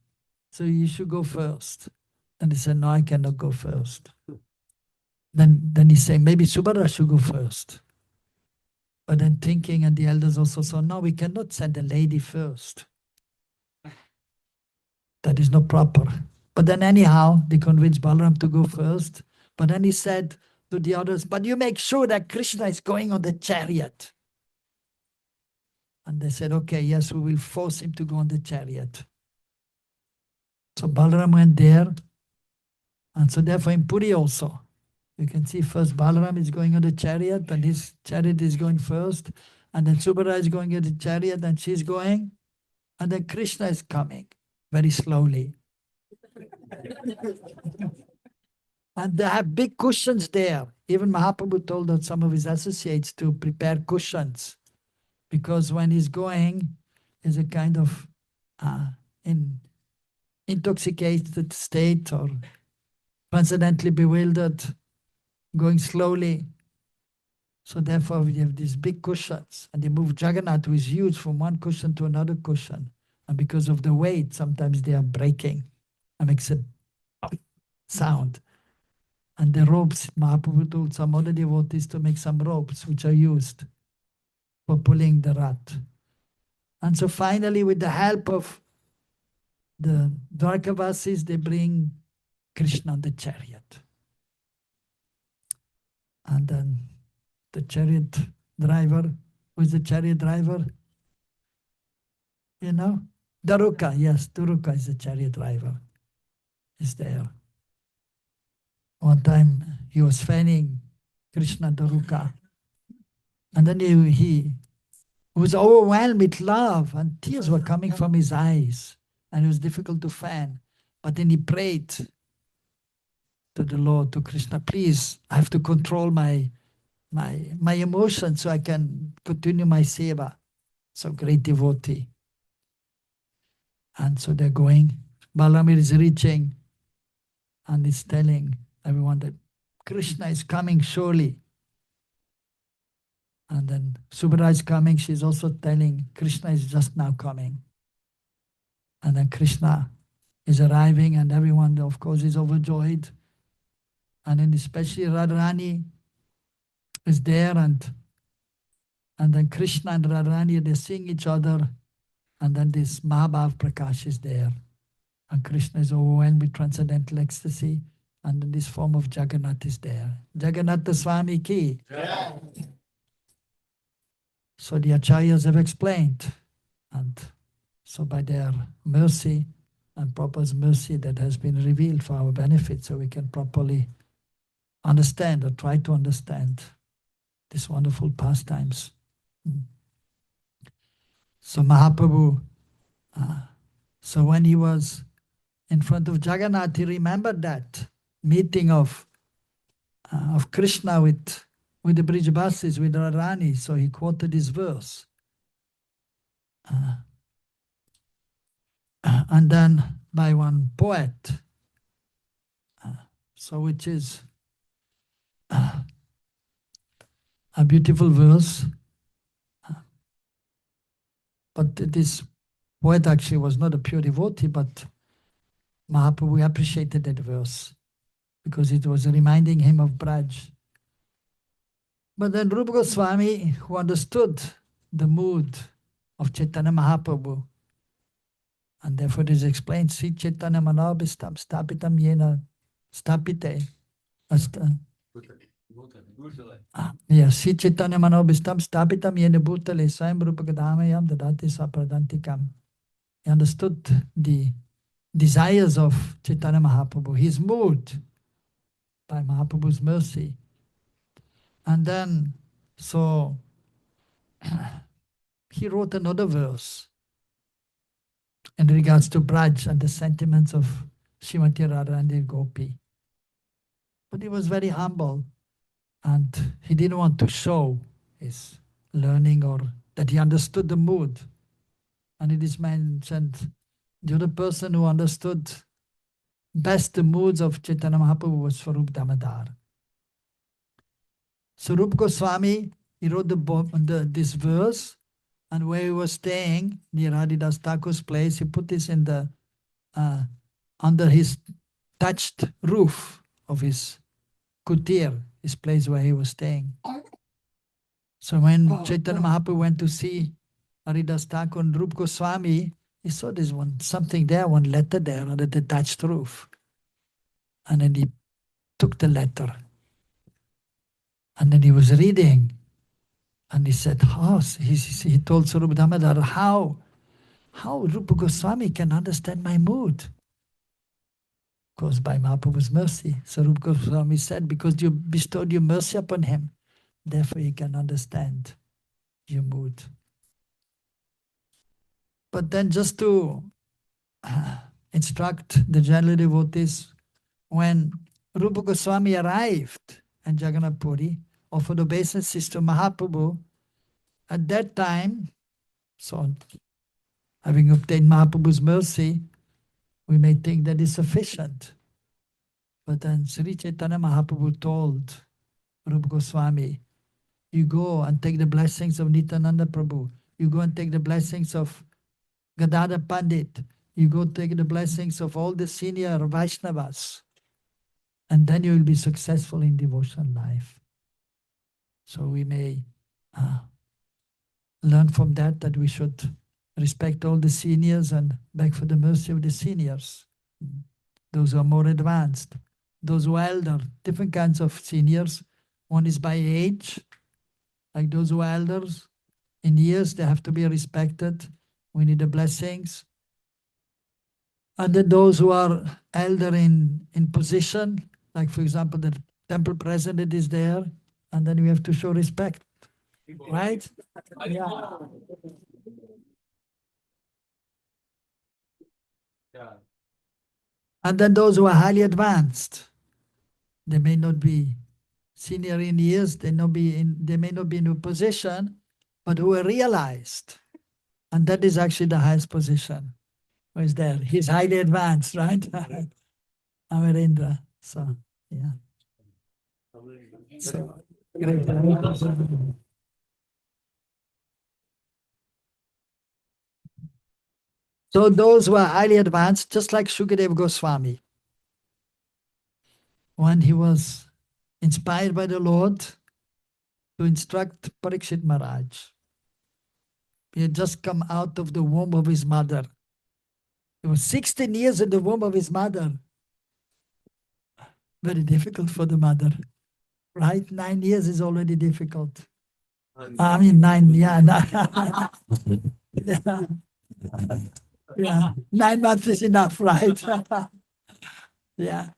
So you should go first. And he said, no, I cannot go first. Then he said, maybe Subhadra should go first. But then thinking, and the elders also said, no, we cannot send a lady first. That is not proper. But then anyhow, they convinced Balaram to go first. But then he said to the others, but you make sure that Krishna is going on the chariot. And they said, okay, yes, we will force him to go on the chariot. So Balaram went there. And so therefore in Puri also, you can see first Balaram is going on the chariot, and his chariot is going first. And then Subhadra is going on the chariot, and she's going. And then Krishna is coming very slowly. And they have big cushions there. Even Mahaprabhu told some of his associates to prepare cushions. Because when he's going, is a kind of intoxicated state or transcendently bewildered, going slowly. So therefore we have these big cushions, and they move Jagannath, who is huge, from one cushion to another cushion. And because of the weight, sometimes they are breaking and makes a sound. And the ropes, Mahaprabhu told some other devotees to make some ropes which are used for pulling the rat. And so finally, with the help of the Dwarkavasis, they bring Krishna on the chariot. And then the chariot driver, who is the chariot driver? You know? Daruka, yes, Daruka is the chariot driver. Is there. One time he was fanning Krishna Daruka. And then he was overwhelmed with love, and tears were coming from his eyes. And it was difficult to fan. But then he prayed to the Lord, to Krishna, please, I have to control my emotions so I can continue my seva. So great devotee. And so they're going. Balamir is reaching and is telling everyone that Krishna is coming surely. And then Subhadra is coming. She's also telling Krishna is just now coming. And then Krishna is arriving, and everyone, of course, is overjoyed. And then especially Radharani is there, and then Krishna and Radharani, they're seeing each other, and then this Mahabhav Prakash is there. And Krishna is overwhelmed with transcendental ecstasy, and then this form of Jagannath is there. Jagannatha Swami ki. Yeah. So the acharyas have explained, and so by their mercy and Prabhupada's mercy, that has been revealed for our benefit, so we can properly understand or try to understand these wonderful pastimes. So Mahaprabhu, so when he was in front of Jagannath, he remembered that meeting of Krishna with the Brijbasis, with Radharani. So he quoted this verse. And then by one poet, so which is a beautiful verse. But this poet actually was not a pure devotee, but Mahaprabhu appreciated that verse because it was reminding him of Braj. But then Rupa Goswami, who understood the mood of Chaitanya Mahaprabhu, and therefore it is explained, Sri Chaitanya Manobhistam Stapitam Yena Stapite. Yes, Sri Chaitanya Manobhistam Stapitam Yena Bhutale Swayam Rupa Gadamayam Dadati Sapradantikam. He understood the desires of Chaitanya Mahaprabhu, his mood, by Mahaprabhu's mercy. And then, so he wrote another verse in regards to Braj and the sentiments of Srimati Radharani Gopi. But he was very humble and he didn't want to show his learning or that he understood the mood. And it is mentioned, the other person who understood best the moods of Chaitanya Mahaprabhu was Swarup Damodar. So Rupa Goswami, he wrote this verse, and where he was staying, near Haridas Thakur's place, he put this in the under his thatched roof of his kutir, his place where he was staying. So when Chaitanya Mahaprabhu went to see Haridas Thakur and Rupa Goswami, he saw this something there, one letter there under the thatched roof. And then he took the letter. And then he was reading. And he said, he told Swarup Damodar, how Rupa Goswami can understand my mood? Of course, by Mahaprabhu's mercy. So Rupa Goswami said, because you bestowed your mercy upon him, therefore he can understand your mood. But then just to instruct the general devotees, when Rupa Goswami arrived in Jagannath Puri, offered obeisances to Mahaprabhu, at that time, so having obtained Mahaprabhu's mercy, we may think that is sufficient. But then Sri Chaitanya Mahaprabhu told Rupa Goswami, you go and take the blessings of Nityananda Prabhu. You go and take the blessings of Gadadhar Pandit. You go take the blessings of all the senior Vaishnavas. And then you will be successful in devotional life. So we may learn from that we should respect all the seniors and beg for the mercy of the seniors. Those who are more advanced, those who are elder, different kinds of seniors. One is by age, like those who are elders. In years, they have to be respected. We need the blessings. And then those who are elder in position, like for example, the temple president is there, and then we have to show respect, right? Yeah. And then those who are highly advanced, they may not be senior in years, they may not be in a position, but who are realized. And that is actually the highest position. Who is there? He's highly advanced, right? Amarendra. So, yeah. So, great. So those who are highly advanced, just like Shukadeva Goswami, when he was inspired by the Lord to instruct Parikshit Maharaj, he had just come out of the womb of his mother. He was 16 years in the womb of his mother. Very difficult for the mother, right? 9 years is already difficult. I mean 9, yeah. Yeah. Yeah. 9 months is enough, right? Yeah.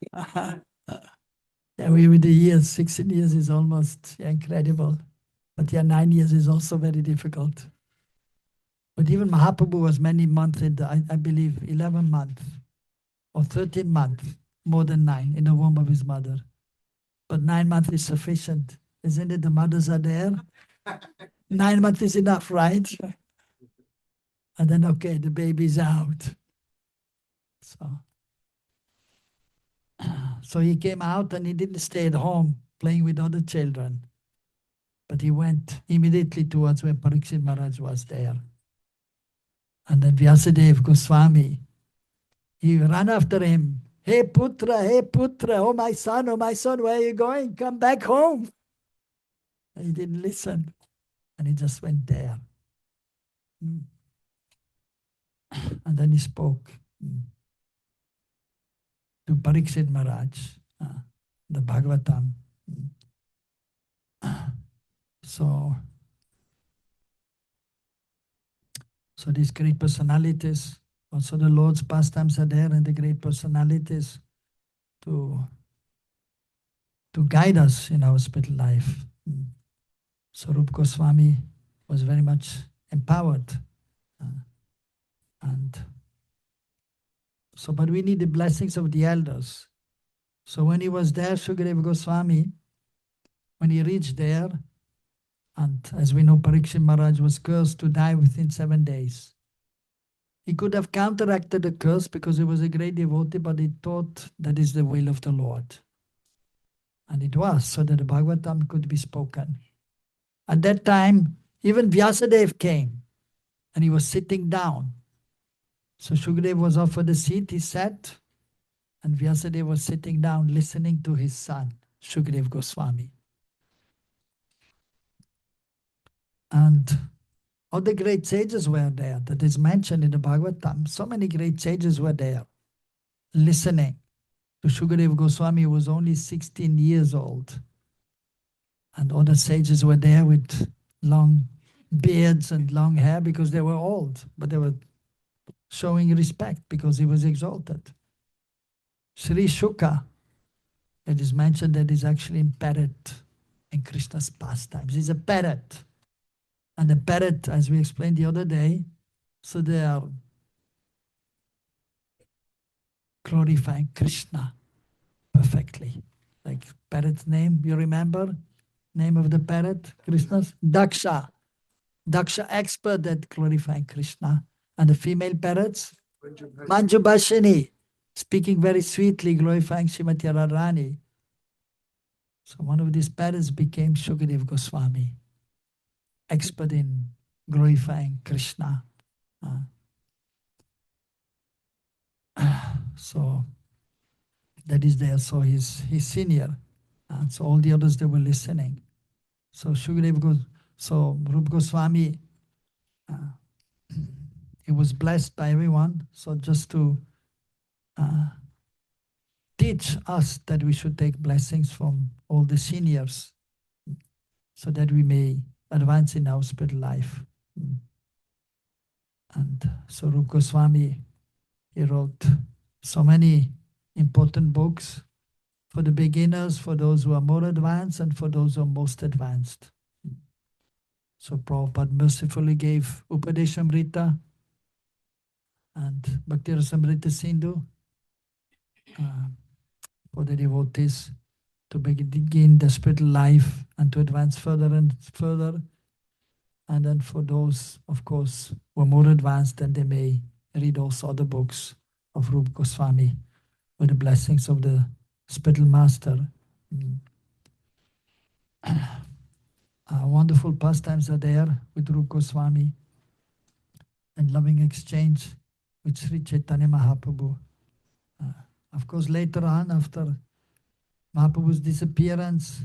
Yeah, with the years, 16 years is almost incredible. But yeah, 9 years is also very difficult. But even Mahaprabhu was many months, I believe 11 months or 13 months, more than 9, in the womb of his mother. But 9 months is sufficient. Isn't it? The mothers are there. 9 months is enough, right? And then, okay, the baby's out. So he came out and he didn't stay at home playing with other children. But he went immediately towards where Parikshit Maharaj was there. And then Vyasadeva Goswami, he ran after him. Hey Putra, oh my son, where are you going? Come back home. And he didn't listen. And he just went there. And then he spoke to Parikshit Maharaj, the Bhagavatam. So these great personalities, also the Lord's pastimes are there, and the great personalities to guide us in our spiritual life. So Rupa Goswami was very much empowered. And so, but we need the blessings of the elders. So when he was there, Shukadeva Goswami, when he reached there, and as we know, Parikshit Maharaj was cursed to die within 7 days. He could have counteracted the curse because he was a great devotee, but he thought that is the will of the Lord. And it was, so that the Bhagavatam could be spoken. At that time, even Vyasadeva came, and he was sitting down. So Shukadeva was offered a seat, he sat, and Vyasadeva was sitting down listening to his son, Shukadeva Goswami. And all the great sages were there, that is mentioned in the Bhagavatam. So many great sages were there, listening to Shukadeva Goswami, who was only 16 years old. And other sages were there with long beards and long hair because they were old, but they were showing respect because he was exalted. Sri Shuka, it is mentioned that is actually a parrot in Krishna's pastimes. He's a parrot. And the parrot, as we explained the other day, so they are glorifying Krishna perfectly. Like parrot's name, you remember? Name of the parrot, Krishna's? Daksha. Daksha, expert at glorifying Krishna. And the female parrots? Manjubhashini, speaking very sweetly, glorifying Srimati Radharani. So one of these parrots became Shukadeva Goswami, expert in glorifying Krishna. So that is there. So he's senior. So all the others, they were listening. So Rupa Goswami, he was blessed by everyone. So just to teach us that we should take blessings from all the seniors so that we may advance in our spiritual life. And so Rupa Goswami, he wrote so many important books for the beginners, for those who are more advanced, and for those who are most advanced. So Prabhupada mercifully gave Upadeshamrita and Bhakti Rasamrita Sindhu for the devotees to begin the spiritual life and to advance further and further. And then for those, of course, who are more advanced, then they may read also other books of Rupa Goswami with the blessings of the spiritual master. Wonderful pastimes are there with Rupa Goswami and loving exchange with Sri Chaitanya Mahaprabhu. Of course, later on, after Mahaprabhu's disappearance,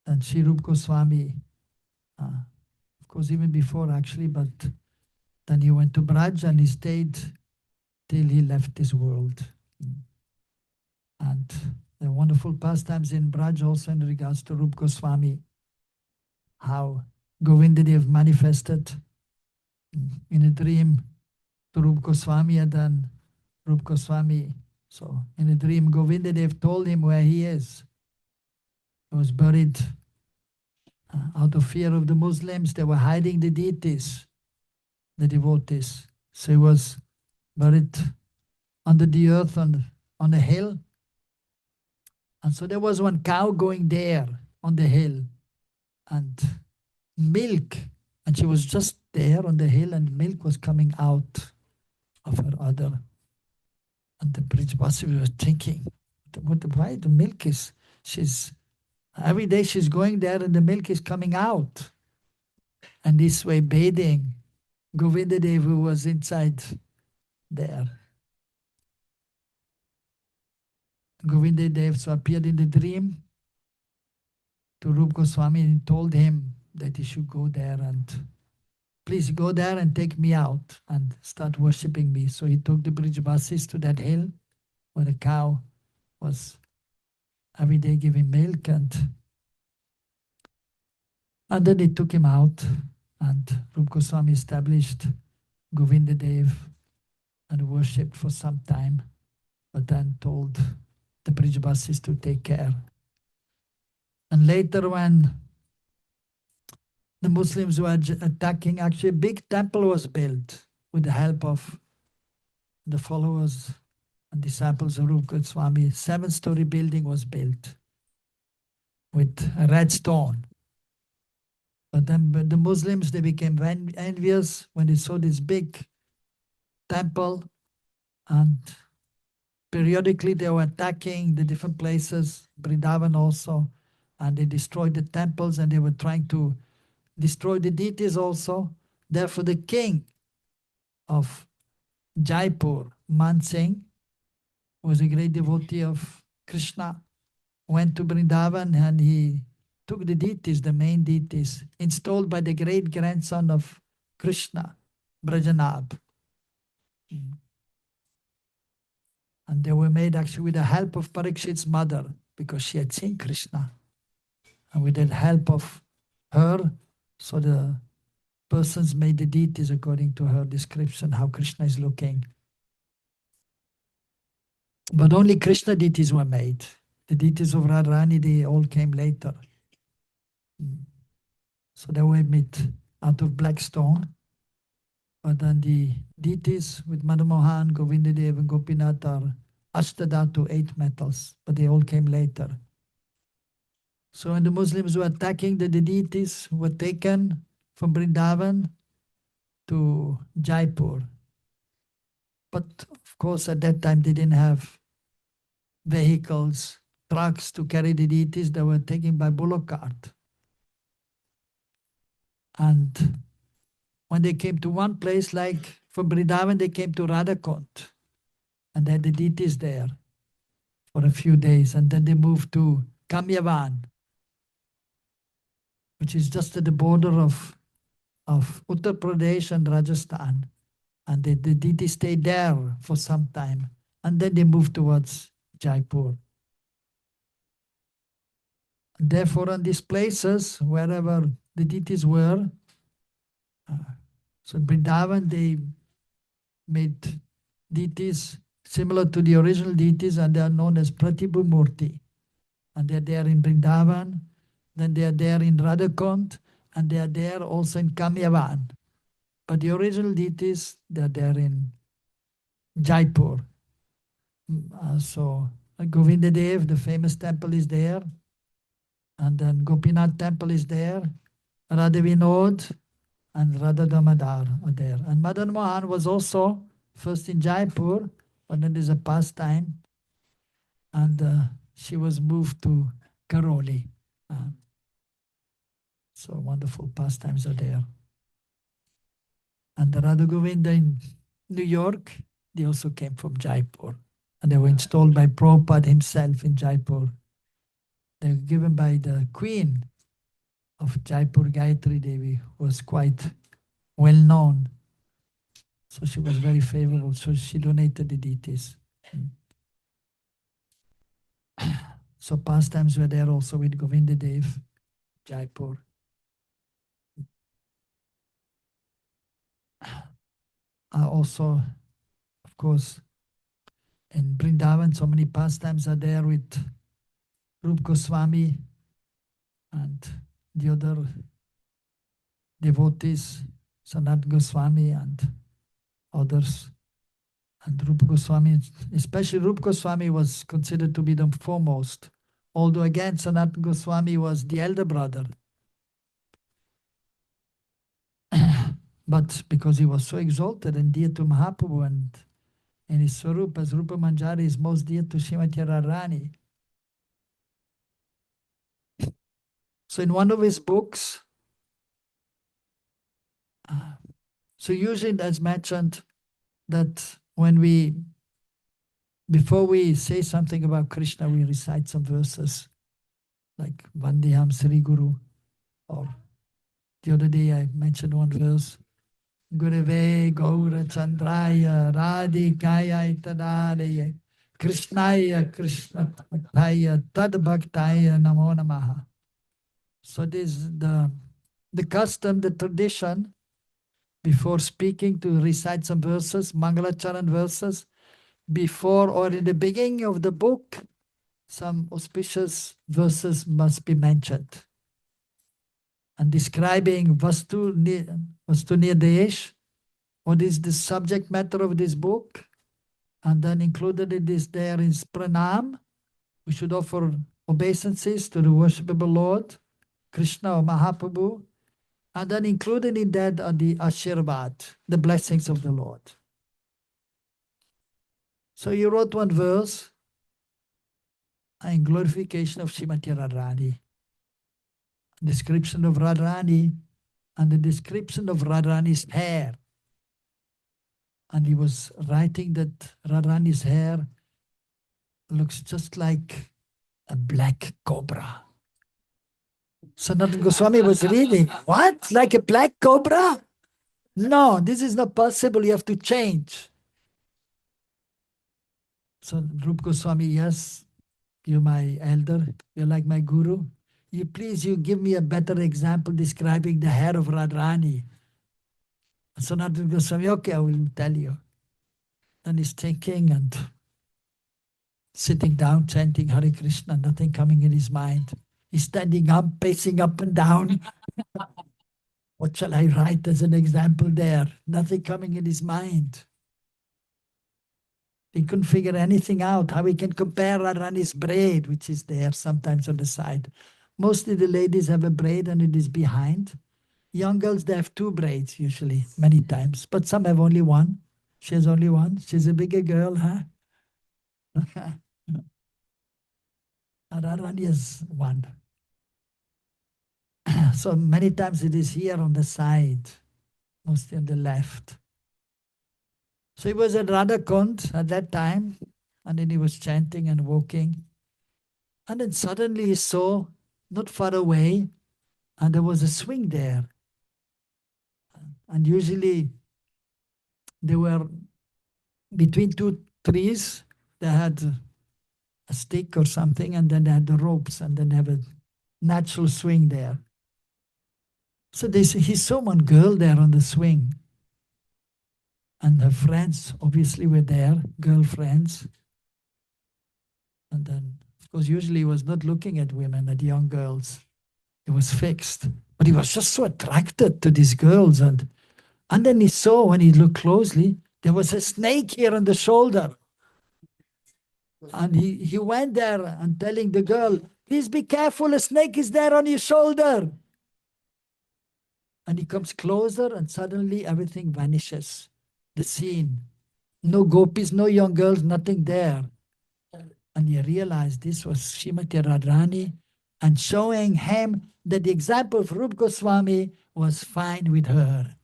and Sri Rupa Goswami, of course, even before actually, but then he went to Braj and he stayed till he left this world. And there are wonderful pastimes in Braj also in regards to Rupa Goswami, how Govindadev manifested in a dream to Rupa Goswami, and then Rupa Goswami. So in a dream, Govindadev told him where he is. He was buried out of fear of the Muslims. They were hiding the deities, the devotees. So he was buried under the earth on a hill. And so there was one cow going there on the hill, and milk, and she was just there on the hill, and milk was coming out of her udder. And the Brijvasi was thinking, why the milk is, every day she's going there and the milk is coming out. And this way bathing Govindadev, who was inside there. Govindadev so appeared in the dream to Rupa Goswami and told him that he should go there and please go there and take me out and start worshipping me. So he took the Brijvasis to that hill where the cow was every day giving milk, and then they took him out, and Rupa Goswami established Govindadev and worshipped for some time, but then told the Brijvasis to take care. And later when the Muslims were attacking, actually a big temple was built with the help of the followers and disciples of Rupa Goswami. 7-story building was built with a red stone. But then the Muslims, they became envious when they saw this big temple, and periodically they were attacking the different places, Vrindavan also, and they destroyed the temples, and they were trying to destroy the deities also. Therefore the king of Jaipur, Man Singh, was a great devotee of Krishna, went to Vrindavan and he took the deities, the main deities, installed by the great-grandson of Krishna, Brajanab. And they were made actually with the help of Parikshit's mother, because she had seen Krishna. And with the help of her, so the persons made the deities according to her description, how Krishna is looking. But only Krishna deities were made. The deities of Radharani, they all came later. So they were made out of black stone. But then the deities with Madan Mohan, Govindadev and Gopinath are Ashtadhatu, 8 metals, but they all came later. So when the Muslims were attacking, the deities were taken from Vrindavan to Jaipur. But of course at that time they didn't have vehicles, trucks to carry the deities. They were taken by bullock cart. And when they came to one place, like from Vrindavan, they came to Radhakund, and they had the deities there for a few days. And then they moved to Kamyavan, which is just at the border of Uttar Pradesh and Rajasthan. And the deities stayed there for some time. And then they moved towards Jaipur. Therefore, on these places, wherever the deities were, so in Vrindavan, they made deities similar to the original deities, and they are known as Pratibhu Murti. And they are there in Vrindavan, then they are there in Radhakund, and they are there also in Kamyavan. But the original deities, they are there in Jaipur. So Govindadev, the famous temple is there, and then Gopinath temple is there, Radha Vinod and Radha Damodar are there. And Madan Mohan was also first in Jaipur, but then there's a pastime, and she was moved to Karoli. So wonderful pastimes are there. And the Radha Govinda in New York, they also came from Jaipur. And they were installed by Prabhupada himself in Jaipur. They were given by the queen of Jaipur, Gayatri Devi, who was quite well known. So she was very favorable. So she donated the deities. So pastimes were there also with Govinda Dev, Jaipur. Also, of course, in Vrindavan, so many pastimes are there with Rupa Goswami and the other devotees, Sanat Goswami and others. And Rupa Goswami, especially Rupa Goswami, was considered to be the foremost. Although again, Sanat Goswami was the elder brother. But because he was so exalted and dear to Mahaprabhu and in his Swarupas, Rupa Manjari is most dear to Srimati Radharani. So in one of his books, so usually as mentioned, that before we say something about Krishna, we recite some verses like Vandeham Sri Guru, or the other day I mentioned one verse, Gurave Gaura Chandraya Radhikaya Itadadaya Krishnaya Krishna Bhaktaya Tad Bhaktaya Namo Namaha. So this is the custom, the tradition, before speaking to recite some verses, Mangalacharan verses, before or in the beginning of the book, some auspicious verses must be mentioned. And describing Vastu Nirdesh, what is the subject matter of this book, and then included it is there is pranam. We should offer obeisances to the worshipable Lord, Krishna or Mahaprabhu, and then included in that are the Ashirvad, the blessings of the Lord. So you wrote one verse in glorification of Srimati Radharani, description of Radharani, and the description of Radharani's hair. And he was writing that Radharani's hair looks just like a black cobra. Sanatana Goswami was reading, what? Like a black cobra? No, this is not possible. You have to change. So Rupa Goswami, yes, you're my elder. You're like my guru. You give me a better example describing the hair of Radharani. Sanatana Goswami, okay, I will tell you. And he's thinking and sitting down, chanting Hare Krishna, nothing coming in his mind. He's standing up, pacing up and down. What shall I write as an example there? Nothing coming in his mind. He couldn't figure anything out, how he can compare Radharani's braid, which is there sometimes on the side. Mostly the ladies have a braid and it is behind. Young girls, they have two braids usually, many times. But some have only one. She has only one. She's a bigger girl, huh? Radharani has one. So many times it is here on the side, mostly on the left. So he was at Radhakund at that time, and then he was chanting and walking. And then suddenly he saw, not far away, and there was a swing there. And usually they were between two trees, they had a stick or something, and then they had the ropes, and then they have a natural swing there. So he saw one girl there on the swing. And her friends obviously were there, girlfriends. And then, of course, usually he was not looking at women, at young girls. He was fixed. But he was just so attracted to these girls. And then he saw, when he looked closely, there was a snake here on the shoulder. And he went there and telling the girl, please be careful, a snake is there on your shoulder. And he comes closer and suddenly everything vanishes. The scene. No gopis, no young girls, nothing there. And he realized this was Srimati Radharani and showing him that the example of Rupa Goswami was fine with her.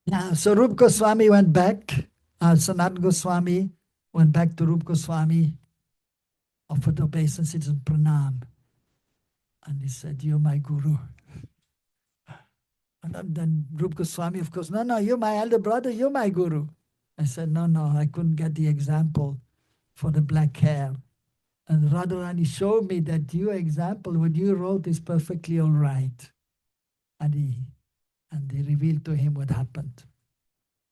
Yeah, so Rupa Goswami went back, Sanat Goswami went back to Rupa Goswami, offered obeisances and pranam. And he said, you're my guru. And then Rupa Goswami, of course, no, you're my elder brother, you're my guru. I said, no, I couldn't get the example for the black hair. And Radharani showed me that your example, what you wrote, is perfectly all right. And they revealed to him what happened.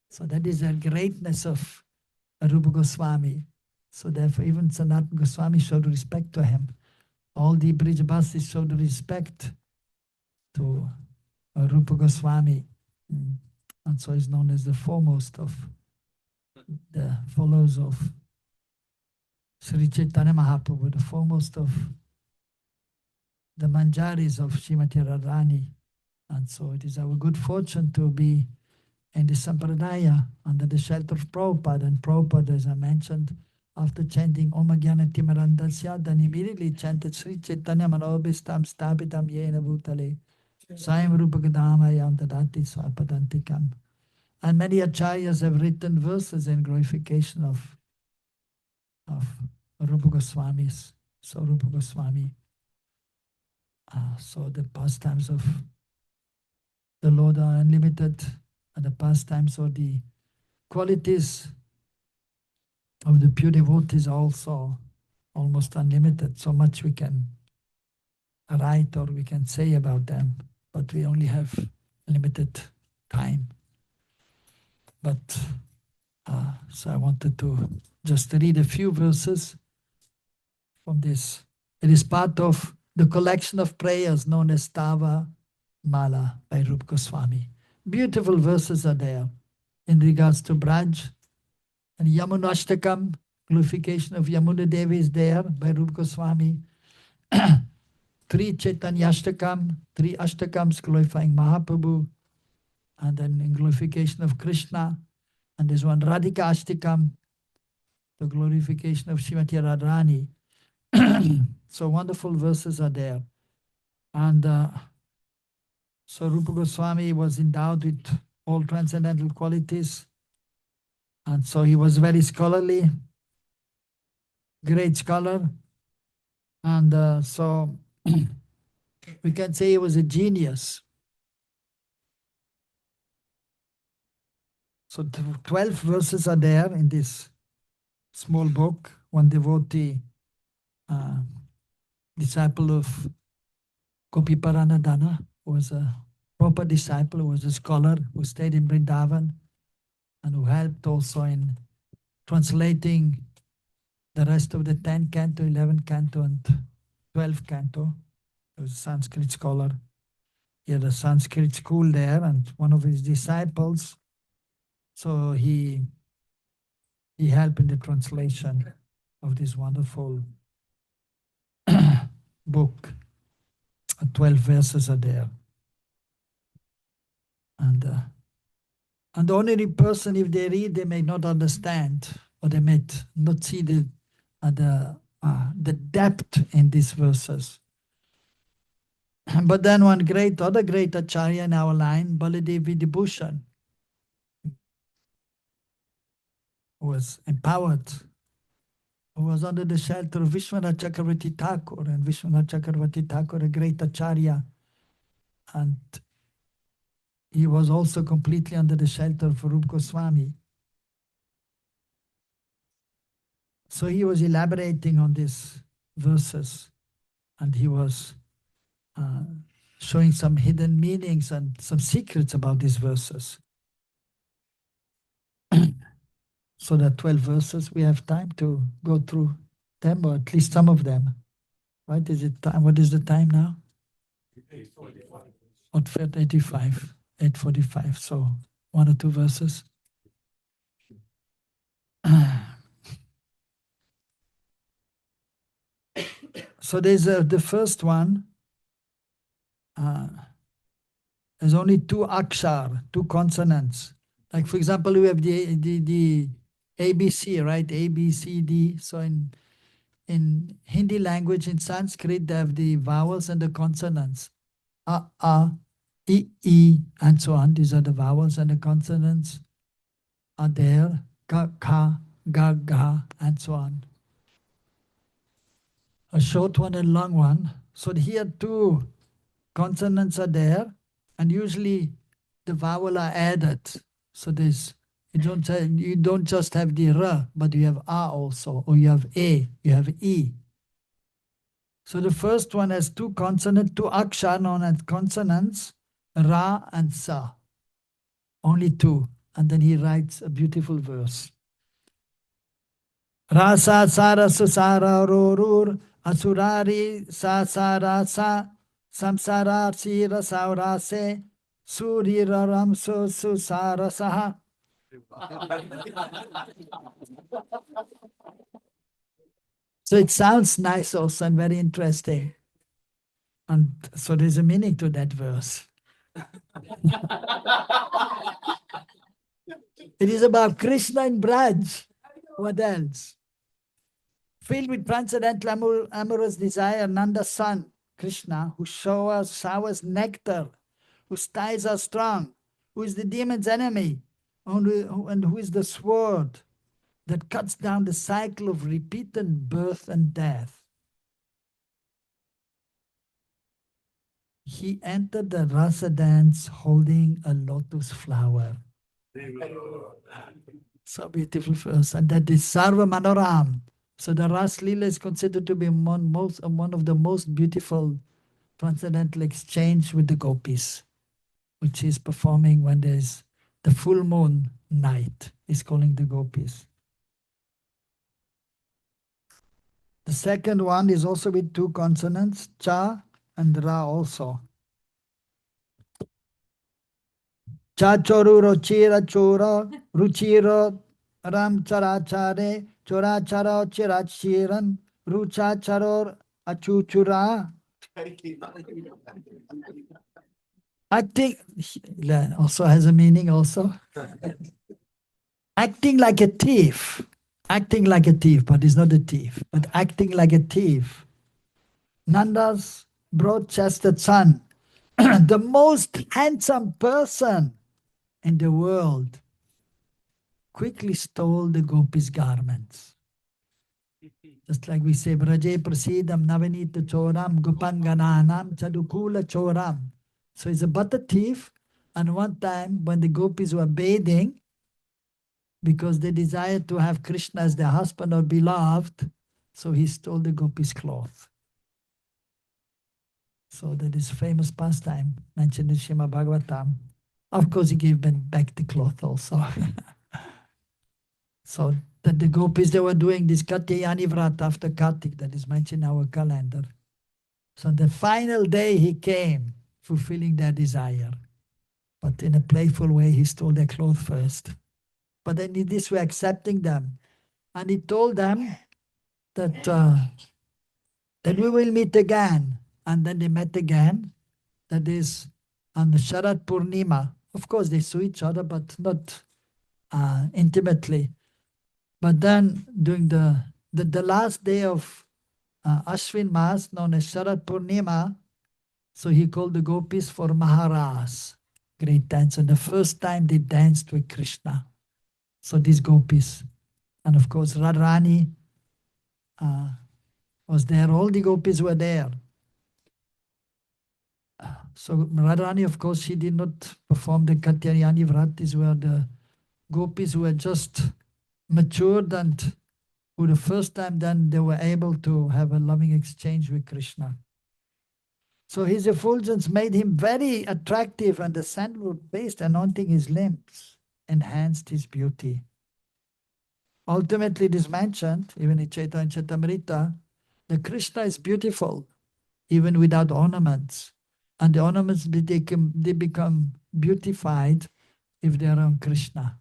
So that is the greatness of Rupa Goswami. So therefore, even Sanatana Goswami showed respect to him. All the Brijavasis showed respect to Rupa Goswami. And so he's known as the foremost of the followers of Sri Chaitanya Mahaprabhu, the foremost of the Manjaris of Srimati Radharani. And so it is our good fortune to be in the Sampradaya under the shelter of Prabhupada. And Prabhupada, as I mentioned, after chanting Om Jnana Timarandasya, then immediately chanted Sri Chaitanya Manobhistam Stapitam Yena Bhutale Sayam Rupa Gadama Yantadati Swapadantikam. And many acharyas have written verses in glorification of Rupa Goswamis. So Rupa Goswami. So the pastimes of the Lord are unlimited, and the pastimes or the qualities of the pure devotees are also almost unlimited. So much we can write or we can say about them, but we only have limited time. But so I wanted to just read a few verses from this. It is part of the collection of prayers known as Tava Mala by Rupa Goswami. Beautiful verses are there in regards to Braj. And Yamunashtakam, glorification of Yamuna Devi, is there by Rupa Goswami. Three Chaitanyashtakam, three Ashtakams glorifying Mahaprabhu. And then in glorification of Krishna. And there's one Radhika Ashtakam, the glorification of Srimati Radharani. So wonderful verses are there. And so Rupa Goswami was endowed with all transcendental qualities. And so he was very scholarly, great scholar. And so we can say he was a genius. So 12 verses are there in this small book. One devotee, disciple of Gopiparanadhana, was a proper disciple, who was a scholar, who stayed in Vrindavan, and who helped also in translating the rest of the 10 canto, 11 canto, and 12 canto. He was a Sanskrit scholar. He had a Sanskrit school there, and one of his disciples, so he helped in the translation of this wonderful book. 12 verses are there. And the ordinary person, if they read, they may not understand, or they may not see the depth in these verses. But then one other great acharya in our line, Baladevi Vibhushan, was empowered, who was under the shelter of Vishwanath Chakravarti Thakur, and Vishwanath Chakravarti Thakur, a great acharya, and he was also completely under the shelter of Rupa Goswami. So he was elaborating on these verses, and he was showing some hidden meanings and some secrets about these verses. So there are 12 verses. We have time to go through them, or at least some of them. Right? Is it time? What is the time now? 8:45. 8:45. So one or two verses. So there's the first one. There's only two akshar, two consonants. Like for example, we have the ABC, right? A, B, C, D. So in Hindi language, in Sanskrit, they have the vowels and the consonants. A, I, and so on. These are the vowels, and the consonants are there. Ka, ka, ga, ga, and so on. A short one and long one. So here two consonants are there, and usually the vowel are added. So there's you don't just have the R, but you have A also, or you have A, you have E. So the first one has two consonants, two akshar known as consonants, Ra and Sa. Only two. And then he writes a beautiful verse. Rasa sara susara rorur asurari sa sara sa samsara sira saurase surira ramso susara saha. So it sounds nice also and very interesting. And so there's a meaning to that verse. It is about Krishna and Braj. What else? Filled with transcendental amorous desire, Nanda's son, Krishna, who showers nectar, whose ties are strong, who is the demon's enemy, and who is the sword that cuts down the cycle of repeated birth and death. He entered the rasa dance holding a lotus flower. So beautiful verse. And that is Sarva Manoram. So the Ras Lila is considered to be one of the most beautiful transcendental exchange with the gopis, which is performing when there's the full moon night, is calling the gopis. The second one is also with two consonants, Cha and Ra also. Cha choru rochira chora ruchiro ram charachare chora chara chirachiran rucha charor achuchura. Acting also has a meaning also. Acting like a thief. Acting like a thief, but he's not a thief, but acting like a thief. Nanda's broad-chested son, the most handsome person in the world, quickly stole the gopis' garments. Just like we say, Braje prasidam navanita choram gopangananam chadukula choram. So he's a butter thief. And one time when the gopis were bathing, because they desired to have Krishna as their husband or beloved, so he stole the gopis' cloth. So that is famous pastime mentioned in Srimad Bhagavatam. Of course, he gave back the cloth also. So that the gopis, they were doing this Katyayani Vrata after Kartik, that is mentioned in our calendar. So the final day he came, fulfilling their desire. But in a playful way, he stole their clothes first. But then in this way, accepting them. And he told them that, that we will meet again. And then they met again. That is on the Sharat Purnima. Of course, they saw each other, but not intimately. But then during the last day of Ashwin Mas, known as Sharat Purnima, so he called the gopis for Maharas, great dance. And the first time they danced with Krishna. So these gopis. And of course, Radharani was there. All the gopis were there. So Radharani, of course, she did not perform the Katyayani Vrat. These were the gopis who were just matured and who the first time then they were able to have a loving exchange with Krishna. So his effulgence made him very attractive, and the sandalwood paste anointing his limbs enhanced his beauty. Ultimately, it is mentioned, even in Chaitanya Chaitamrita, that Krishna is beautiful, even without ornaments. And the ornaments, they become beautified if they are on Krishna.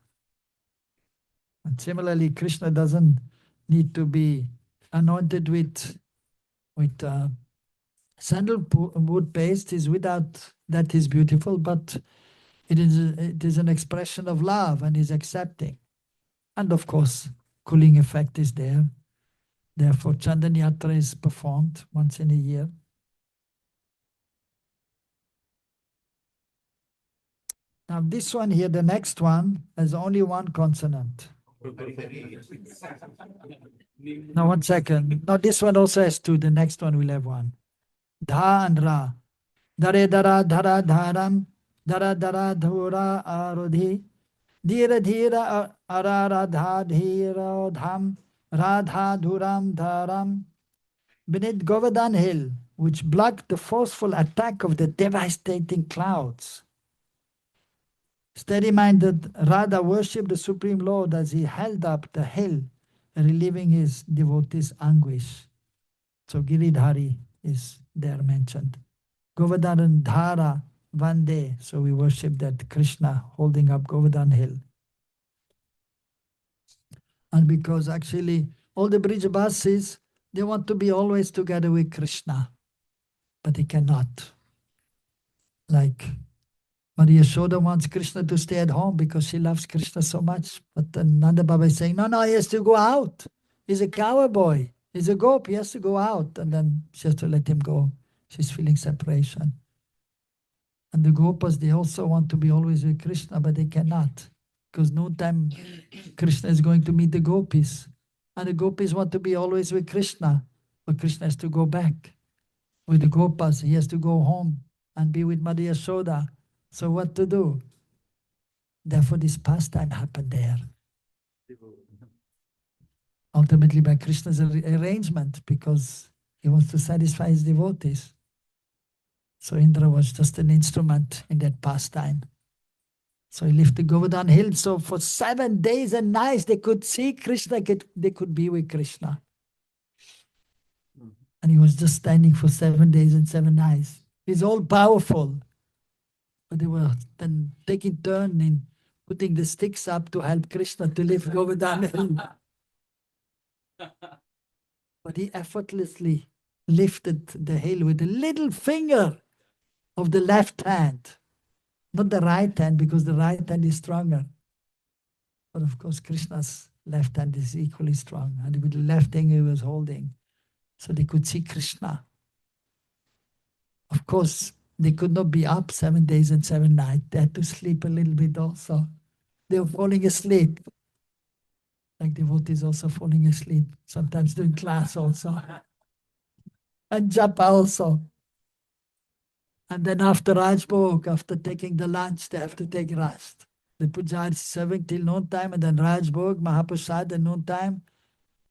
And similarly, Krishna doesn't need to be anointed with sandalwood paste. Is without that is beautiful, but it is an expression of love and is accepting. And of course, cooling effect is there. Therefore, Chandan Yatra is performed once in a year. Now this one here, the next one, has only one consonant. Now 1 second. Now this one also has two. The next one will have one. Dha and Ra. Dare dara dhara dharam. Dara dara dhura arodhi. Dhira dhira araradha dhira dham. Radha dhuram dharam. beneath Govardhan hill, which blocked the forceful attack of the devastating clouds. Steady-minded Radha worshipped the Supreme Lord as he held up the hill, relieving his devotees' anguish. So Giridhari is there mentioned. Govardhan Dhara Vande, so we worship that Krishna holding up Govardhan hill. And because actually all the Brijabasis, they want to be always together with Krishna, but they cannot. Like Maria Yashoda wants Krishna to stay at home because she loves Krishna so much. But then Nanda Baba is saying, no, he has to go out. He's a cowboy. He's a gopi. He has to go out. And then she has to let him go. She's feeling separation. And the gopas, they also want to be always with Krishna, but they cannot. Because no time Krishna is going to meet the gopis. And the gopis want to be always with Krishna. But Krishna has to go back with the gopas. He has to go home and be with Madhya Yashoda. So what to do? Therefore this pastime happened there. Ultimately by Krishna's arrangement, because he wants to satisfy his devotees. So Indra was just an instrument in that pastime. So he lifted Govardhan hill. So for 7 days and nights they could see Krishna, they could be with Krishna. And he was just standing for 7 days and 7 nights. He's all powerful. But they were then taking turn in putting the sticks up to help Krishna to lift Govardhan hill. But he effortlessly lifted the hill with the little finger of the left hand. Not the right hand, because the right hand is stronger. But of course, Krishna's left hand is equally strong. And with the left hand he was holding. So they could see Krishna. Of course, they could not be up 7 days and 7 nights. They had to sleep a little bit also. They were falling asleep. Like devotees also falling asleep. Sometimes doing class also. And japa also. And then after Rajbhog, after taking the lunch, they have to take rest. The pujari is serving till noon time, and then Rajbhog, Mahaprasad at noon time,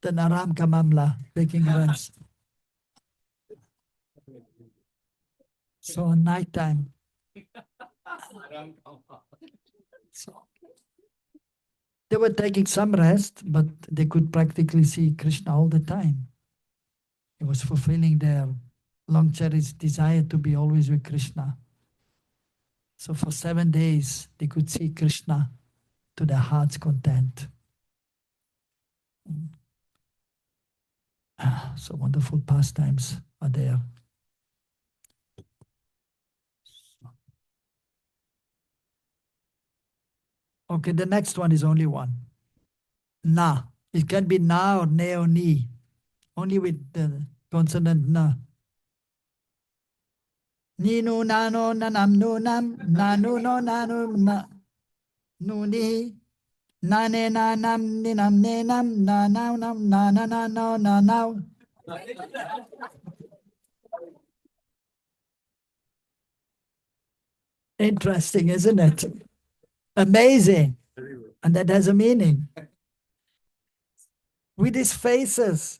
then Aram Kamamla, taking rest. So at night time. So they were taking some rest, but they could practically see Krishna all the time. It was fulfilling their long cherished desire to be always with Krishna. So for 7 days, they could see Krishna to their heart's content. So wonderful pastimes are there. Okay, the next one is only one. Na. It can be na or ne or ni. Only with the consonant na. Ni nu na no na nam nu nam na nu no na nu na nu ni na ne na nam ni nam ne nam na na nam na na na no na now. Interesting, isn't it? Amazing. And that has a meaning. With his faces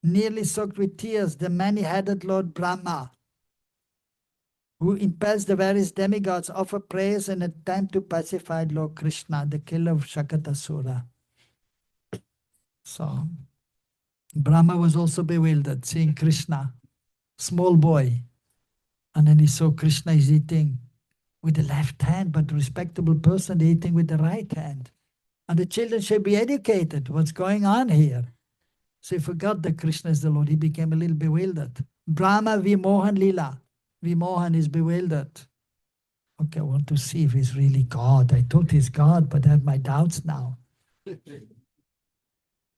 nearly soaked with tears, the many-headed Lord Brahma, who impels the various demigods, offer prayers in attempt to pacify Lord Krishna, the killer of Shakatasura. So Brahma was also bewildered, seeing Krishna, small boy. And then he saw Krishna is eating with the left hand, but respectable person eating with the right hand. And the children should be educated. What's going on here? So he forgot that Krishna is the Lord. He became a little bewildered. Brahma Vimohan Lila. Vimohan is bewildered. Okay, I want to see if he's really God. I thought he's God, but I have my doubts now.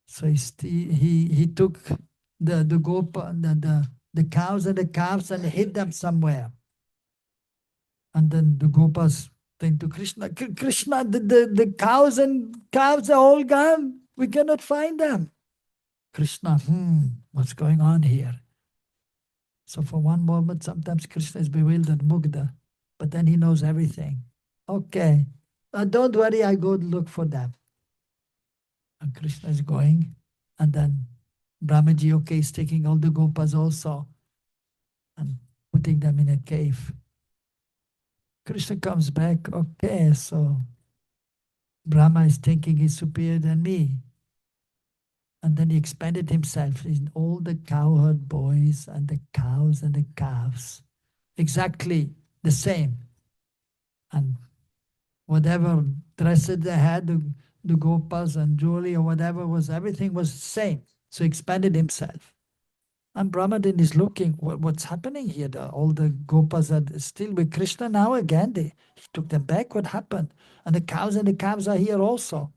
So he took the gopa, the cows and the calves and hid them somewhere. And then the gopas think to Krishna, Krishna, the cows and calves are all gone. We cannot find them. Krishna, what's going on here? So for one moment, sometimes Krishna is bewildered, mugdha, but then he knows everything. Okay, don't worry, I go look for them. And Krishna is going, and then Brahmaji, okay, is taking all the gopas also and putting them in a cave. Krishna comes back, okay, so Brahma is thinking he's superior than me. And then he expanded himself in all the cowherd boys and the cows and the calves. Exactly the same. And whatever dresses they had, the gopas and jewelry or whatever was, everything was the same. So he expanded himself. And Brahmadin is looking, what's happening here? All the gopas are still with Krishna now again. He took them back. What happened? And the cows and the calves are here also.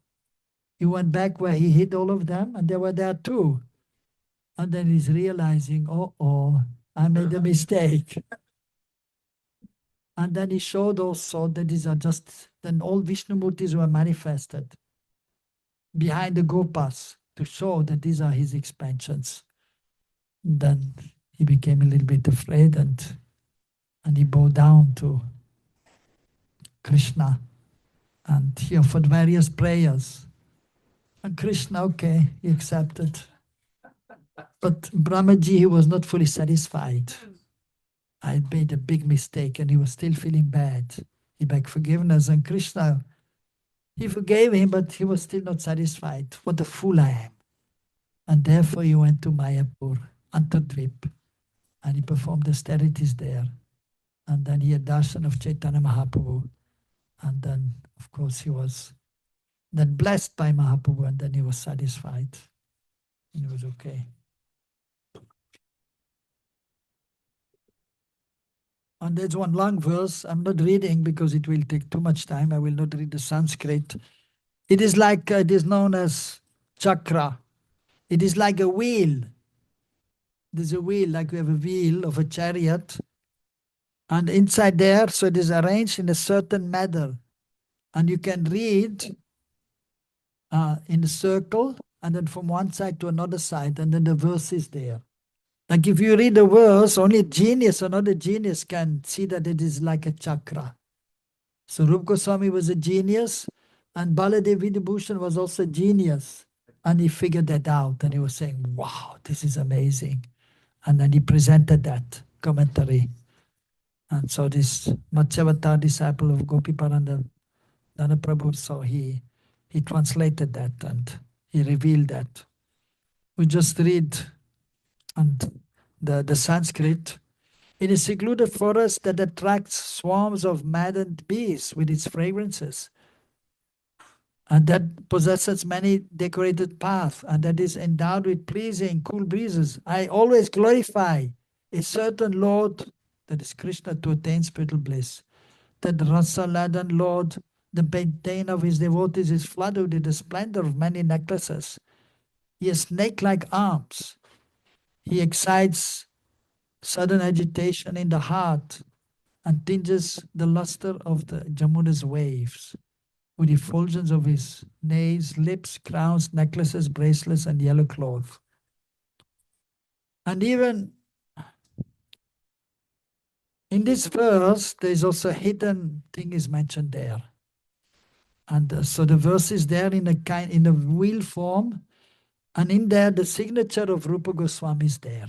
He went back where he hid all of them, and they were there too. And then he's realizing, oh, I made a mistake. And then he showed also that these are just, then all Vishnu Murtis were manifested behind the gopas to show that these are his expansions. Then he became a little bit afraid and he bowed down to Krishna and he offered various prayers. And Krishna, okay, he accepted. But Brahmaji, he was not fully satisfied. I had made a big mistake and he was still feeling bad. He begged forgiveness and Krishna, he forgave him, but he was still not satisfied. What a fool I am. And therefore he went to Mayapur, Antardvip, and he performed austerities there. And then he had darshan of Chaitanya Mahaprabhu. And then, of course, he was then blessed by Mahaprabhu, and then he was satisfied. And it was okay. And there's one long verse. I'm not reading because it will take too much time. I will not read the Sanskrit. It is like, it is known as chakra. It is like a wheel. There's a wheel, like we have a wheel of a chariot. And inside there, so it is arranged in a certain manner. And you can read in a circle, and then from one side to another side, and then the verse is there. Like if you read a verse, only a genius or not a genius can see that it is like a chakra. So Rupa Goswami was a genius, and Baladev Vidibhushan was also a genius. And he figured that out, and he was saying, wow, this is amazing. And then he presented that commentary. And so this Matsyavatar disciple of Gopiparanda Dana Prabhu, so he translated that and he revealed that. We just read and the Sanskrit. In a secluded forest that attracts swarms of maddened bees with its fragrances, and that possesses many decorated paths, and that is endowed with pleasing, cool breezes, I always glorify a certain Lord, that is Krishna, to attain spiritual bliss. That rasa-laden Lord, the maintainer of his devotees, is flooded with the splendor of many necklaces. He has snake-like arms. He excites sudden agitation in the heart and tinges the luster of the Jamuna's waves with the effulgence of his nails, lips, crowns, necklaces, bracelets, and yellow cloth. And even in this verse, there is also a hidden thing is mentioned there. And so the verse is there in a wheel form, and in there the signature of Rupa Goswami is there.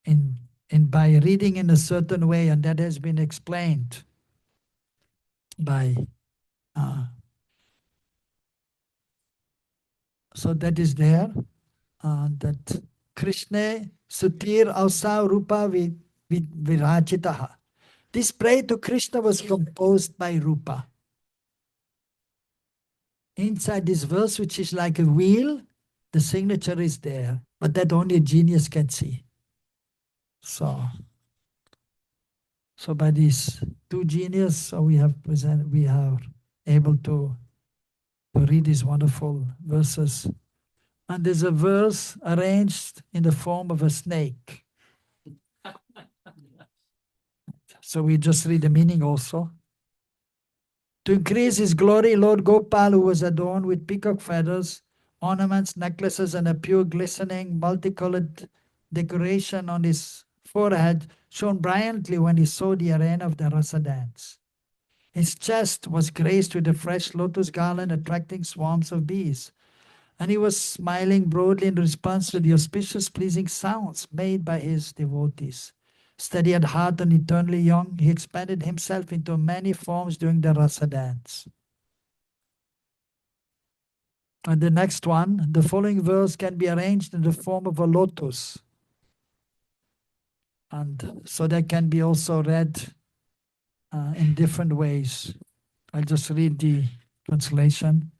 In by reading in a certain way, and that has been explained by so that is there, that Krishna Sutir Ausa Rupa Virachitaha. This prayer to Krishna was composed by Rupa. Inside this verse, which is like a wheel, the signature is there, but that only a genius can see. So by these two genius, so we are able to read these wonderful verses. And there's a verse arranged in the form of a snake. So we just read the meaning also. To increase his glory, Lord Gopal, who was adorned with peacock feathers, ornaments, necklaces, and a pure glistening, multicolored decoration on his forehead, shone brilliantly when he saw the arena of the rasa dance. His chest was graced with a fresh lotus garland attracting swarms of bees, And he was smiling broadly in response to the auspicious, pleasing sounds made by his devotees. Steady at heart and eternally young, he expanded himself into many forms during the rasa dance. And the next one, the following verse can be arranged in the form of a lotus. And so that can be also read in different ways. I'll just read the translation.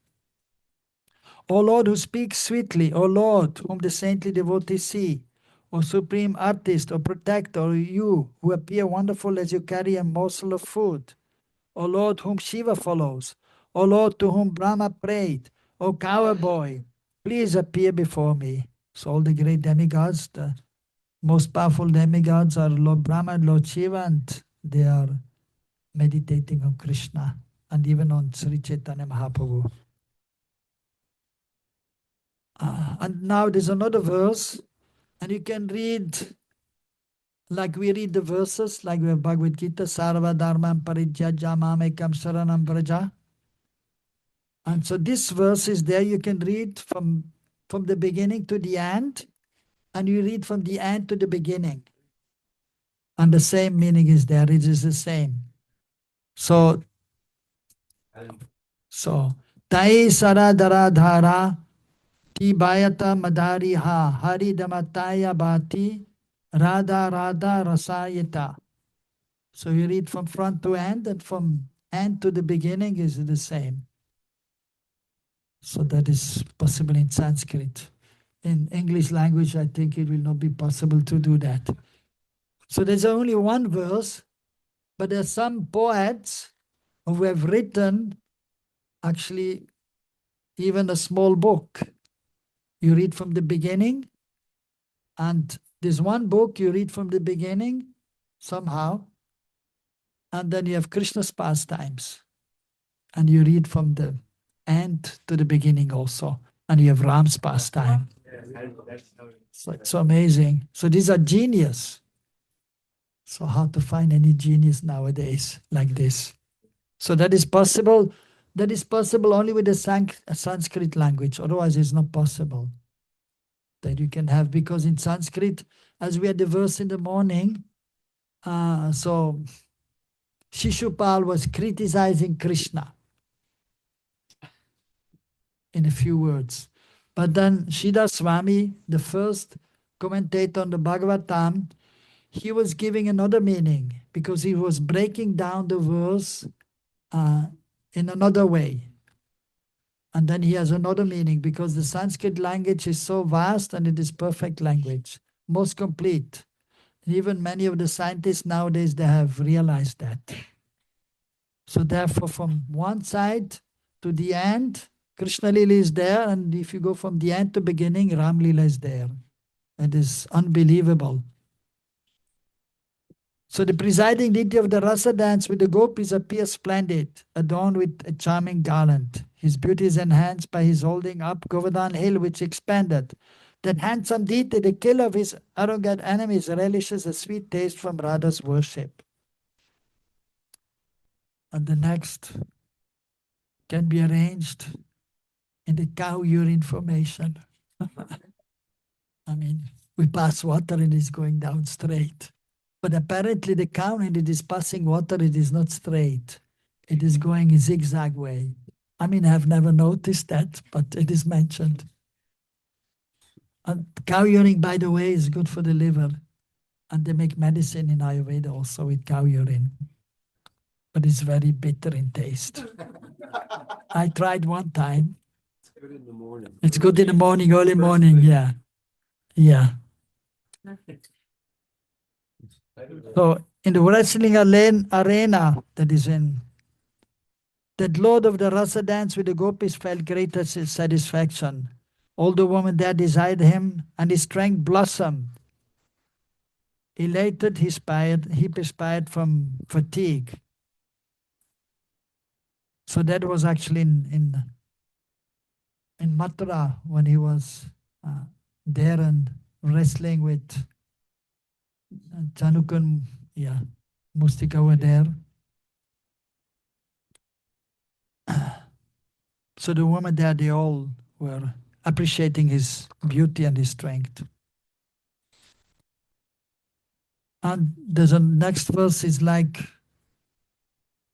O Lord, who speaks sweetly, O Lord, whom the saintly devotees see, O supreme artist, O protector, O you who appear wonderful as you carry a morsel of food, O Lord, whom Shiva follows, O Lord, to whom Brahma prayed, O cowboy, please appear before me. So all the great demigods, the most powerful demigods are Lord Brahma and Lord Shiva, and they are meditating on Krishna and even on Sri Chaitanya Mahaprabhu. And now there's another verse, and you can read like we read the verses, like we have Bhagavad Gita, Sarva Dharmam Parijyaja Mamekam Saranam Vraja. And so this verse is there, you can read from the beginning to the end, and you read from the end to the beginning. And the same meaning is there, it is the same. So Tai Saradara Dhara Ti Bayata Madari Ha Hari Damataya Bhati Radha Radha Rasayita. So you read from front to end, and from end to the beginning is the same. So that is possible in Sanskrit. In English language, I think it will not be possible to do that. So there's only one verse, but there are some poets who have written actually even a small book. You read from the beginning, and there's one book you read from the beginning somehow, and then you have Krishna's pastimes, and you read from the end to the beginning also, and you have Ram's pastime. So it's so amazing. So these are genius. So how to find any genius nowadays like this? So that is possible. That is possible only with the Sanskrit language. Otherwise, it's not possible that you can have, because in Sanskrit, as we had the verse in the morning, so Shishupal was criticizing Krishna in a few words. But then Sridhar Swami, the first commentator on the Bhagavatam, he was giving another meaning, because he was breaking down the verse in another way. And then he has another meaning, because the Sanskrit language is so vast and it is perfect language, most complete. And even many of the scientists nowadays, they have realized that. So therefore, from one side to the end, Krishna Lila is there, and if you go from the end to beginning, Ram Lila is there. It is unbelievable. So the presiding deity of the rasa dance with the gopis appears splendid, adorned with a charming garland. His beauty is enhanced by his holding up Govardhan hill, which expanded. That handsome deity, the killer of his arrogant enemies, relishes a sweet taste from Radha's worship. And the next can be arranged in the cow urine formation. I mean, we pass water and it's going down straight. But apparently the cow, when it is passing water, it is not straight. It is going a zigzag way. I mean, I've never noticed that, but it is mentioned. And cow urine, by the way, is good for the liver. And they make medicine in Ayurveda also with cow urine. But it's very bitter in taste. I tried one time. It's good in the morning. It's good in the morning, early morning, yeah. Yeah. So in the wrestling arena that is in, that Lord of the rasa dance with the gopis felt great satisfaction. All the women there desired him, and his strength blossomed. Elated, he perspired from fatigue. So that was actually in Mathura, when he was there and wrestling with Chanukun, Mustika were there. So the women there, they all were appreciating his beauty and his strength. And there's a next verse is like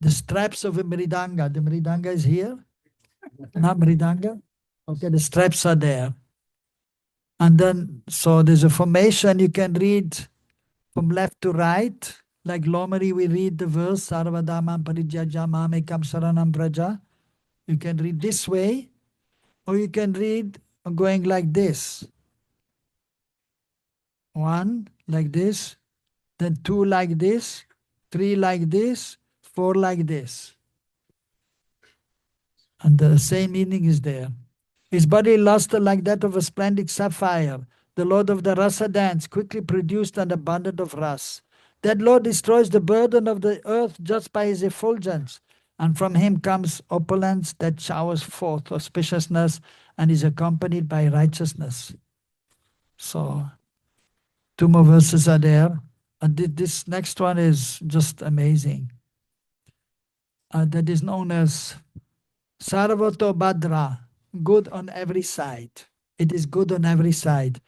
the straps of a mridanga. The mridanga is here. Not mridanga. Okay, the straps are there. And then, so there's a formation you can read from left to right. Like Lomari, we read the verse, Sarvadamam Parijyaja Mamekam Saranam Braja. You can read this way, or you can read going like this. 1 like this, then 2 like this, 3 like this, 4 like this. And the same meaning is there. His body luster like that of a splendid sapphire. The Lord of the rasa dance quickly produced an abundance of ras. That Lord destroys the burden of the earth just by his effulgence. And from him comes opulence that showers forth auspiciousness and is accompanied by righteousness. So, 2 more verses are there. And this next one is just amazing. That is known as Sarvato Bhadra, good on every side. It is good on every side.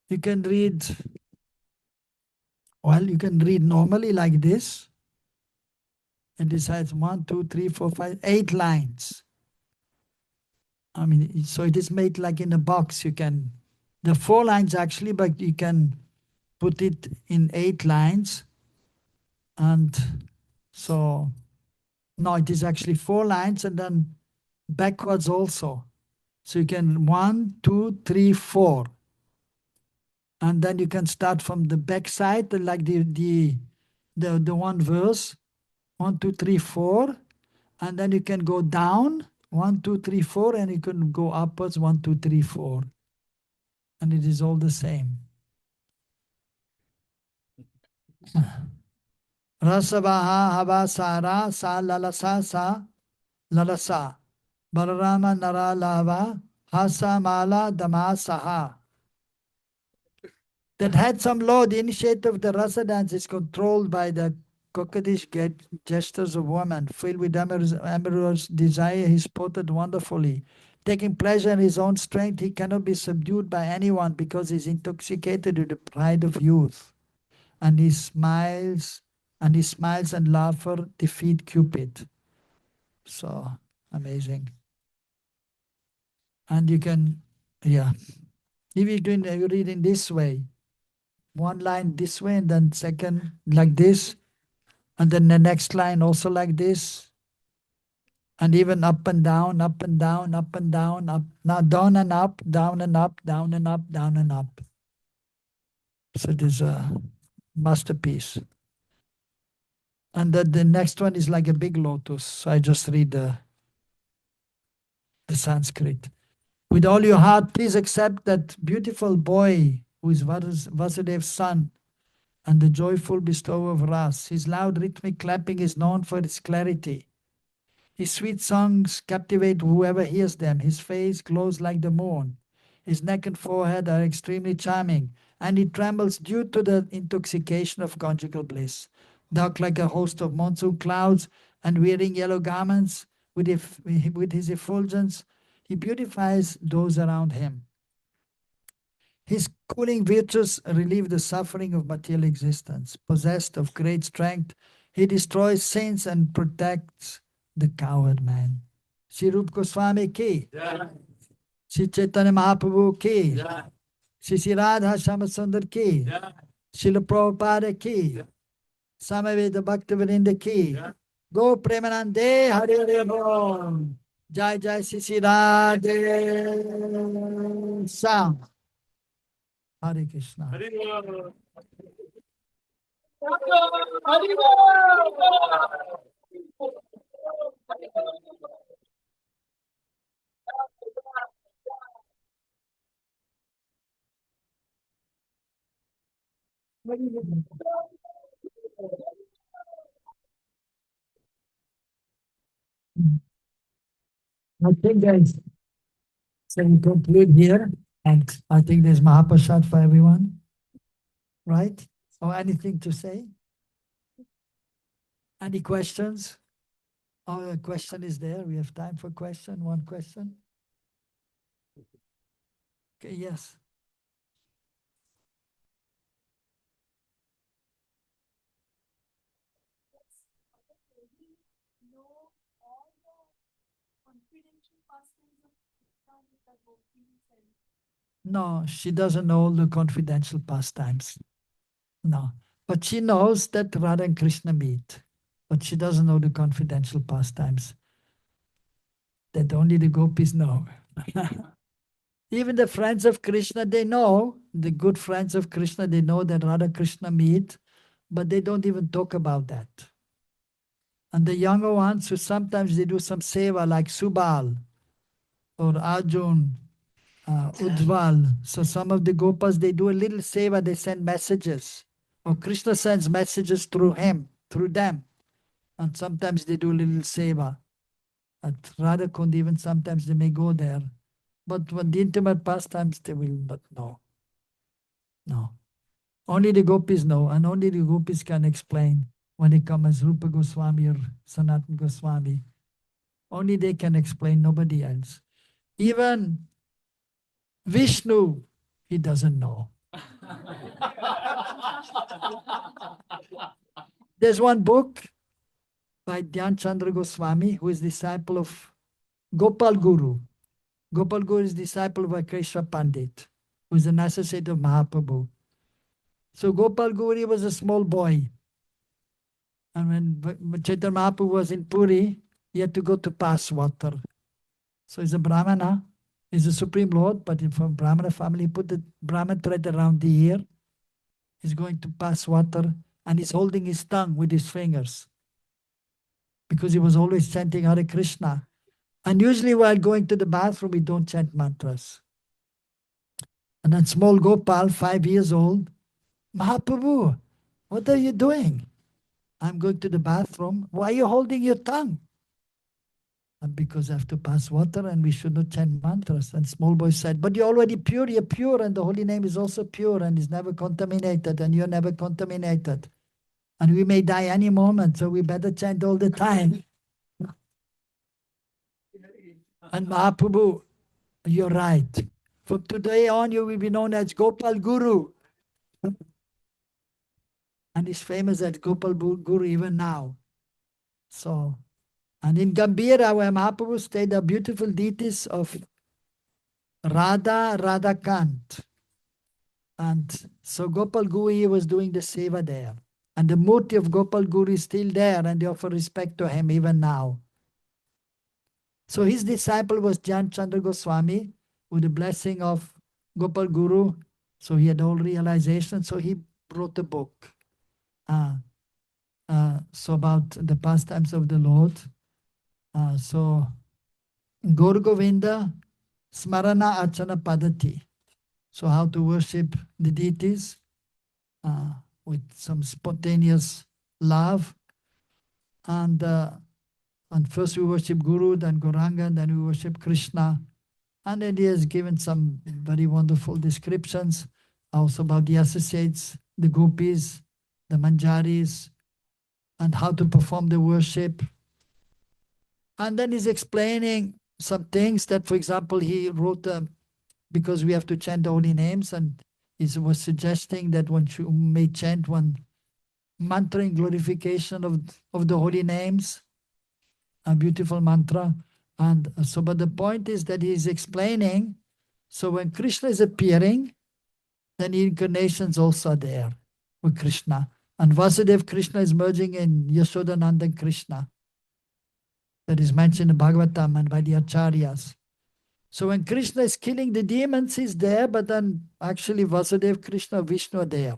You can read, well, you can read normally like this. And this has 1, 2, 3, 4, 5, 8 lines. I mean, so it is made like in a box. You can, the 4 lines actually, but you can put it in 8 lines. And so, no, it is actually 4 lines and then backwards also. So you can 1, 2, 3, 4. And then you can start from the back side, like the one verse, 1, 2, 3, 4. And then you can go down, 1, 2, 3, 4, and you can go upwards, 1, 2, 3, 4. And it is all the same. Rasavaha havasara sa lalasa sa lalasa. Balarama naralava hasa mala damasaha. That handsome lord, the initiator of the rasa dance, is controlled by the coquettish gestures of woman. Filled with amorous desire, he spotted wonderfully. Taking pleasure in his own strength, he cannot be subdued by anyone because he is intoxicated with the pride of youth. And he smiles, and laughter defeat Cupid. So amazing. And you can, yeah. If you read in this way, 1 line this way and then second like this, and then the next line also like this, and even up and down, up and down, up and down, up, now down and up, down and up, down and up, down and up. So it is a masterpiece. And the next one is like a big lotus. So I just read the Sanskrit. With all your heart, please accept that beautiful boy who is Vasudev's son and the joyful bestower of ras. His loud rhythmic clapping is known for its clarity. His sweet songs captivate whoever hears them. His face glows like the moon. His neck and forehead are extremely charming, and he trembles due to the intoxication of conjugal bliss. Dark like a host of monsoon clouds, and wearing yellow garments, with his effulgence, he beautifies those around him. His cooling virtues relieve the suffering of material existence. Possessed of great strength, he destroys saints and protects the coward man. Sri Rupa Goswami ki, Sri Chaitanya Mahaprabhu ki, Sri Radha Shamasundar ki, Srila Prabhupada ki, Samaveda Bhaktivedanta ki, Go Premanande Hari Hari Bol, Jai Jai Sri Radhe Sam. Hare Krishna. I think guys, so we conclude here, and I think there's Mahaprasad for everyone, right? Or anything to say? Any questions? Oh, a question is there. We have time for question. One question. Okay, yes. No, she doesn't know the confidential pastimes. No. But she knows that Radha and Krishna meet. But she doesn't know the confidential pastimes that only the gopis know. Even the friends of Krishna, they know, the good friends of Krishna, they know that Radha Krishna meet, but they don't even talk about that. And the younger ones who sometimes they do some seva like Subal or Arjun, Udval. So some of the gopas, they do a little seva, they send messages. Or Krishna sends messages through him, through them. And sometimes they do a little seva. At Radha Kund, even sometimes they may go there. But when the intimate pastimes, they will not know. No. Only the gopis know, and only the gopis can explain when they come as Rupa Goswami or Sanatana Goswami. Only they can explain, nobody else. Even Vishnu, he doesn't know. There's one book by Dhyan Chandra Goswami, who is disciple of Gopal Guru. Gopal Guru is disciple of Akresha Pandit, who is an associate of Mahaprabhu. So Gopal Guru was a small boy. And when Chaitanya Mahaprabhu was in Puri, he had to go to pass water. So he's a Brahmana, he's a Supreme Lord, but from Brahmana family, he put the Brahman thread around the ear. He's going to pass water, and he's holding his tongue with his fingers because he was always chanting Hare Krishna. And usually while going to the bathroom, we don't chant mantras. And then small Gopal, 5 years old, Mahaprabhu, what are you doing? I'm going to the bathroom. Why are you holding your tongue? And because I have to pass water and we should not chant mantras. And small boy said, but you're already pure, you're pure, and the holy name is also pure and is never contaminated, and you're never contaminated. And we may die any moment, so we better chant all the time. And Mahaprabhu, you're right. From today on, you will be known as Gopal Guru. And he's famous as Gopal Guru even now. So, and in Gambhira, where Mahaprabhu stayed, the beautiful deities of Radha, Radhakant. And so Gopal Guru was doing the seva there. And the murti of Gopal Guru is still there, and they offer respect to him even now. So his disciple was Dhyan Chandra Goswami, with the blessing of Gopal Guru. So he had all realization, so he wrote a book. So about the pastimes of the Lord. So Gaur Govinda Smarana Archana Padati. So how to worship the deities with some spontaneous love. And first we worship Guru, then Gauranga, then we worship Krishna. And then he has given some very wonderful descriptions also about the associates, the gopis, the manjaris, and how to perform the worship. And then he's explaining some things that, for example, he wrote, because we have to chant the holy names, and he was suggesting that one may chant one mantra in glorification of the holy names, a beautiful mantra. And so, but the point is that he's explaining, so when Krishna is appearing, then incarnations also are there with Krishna. And Vasudev Krishna is merging in Yashodananda Krishna. That is mentioned in Bhagavatam and by the Acharyas. So when Krishna is killing the demons, he's there, but then actually Vasudev Krishna, Vishnu are there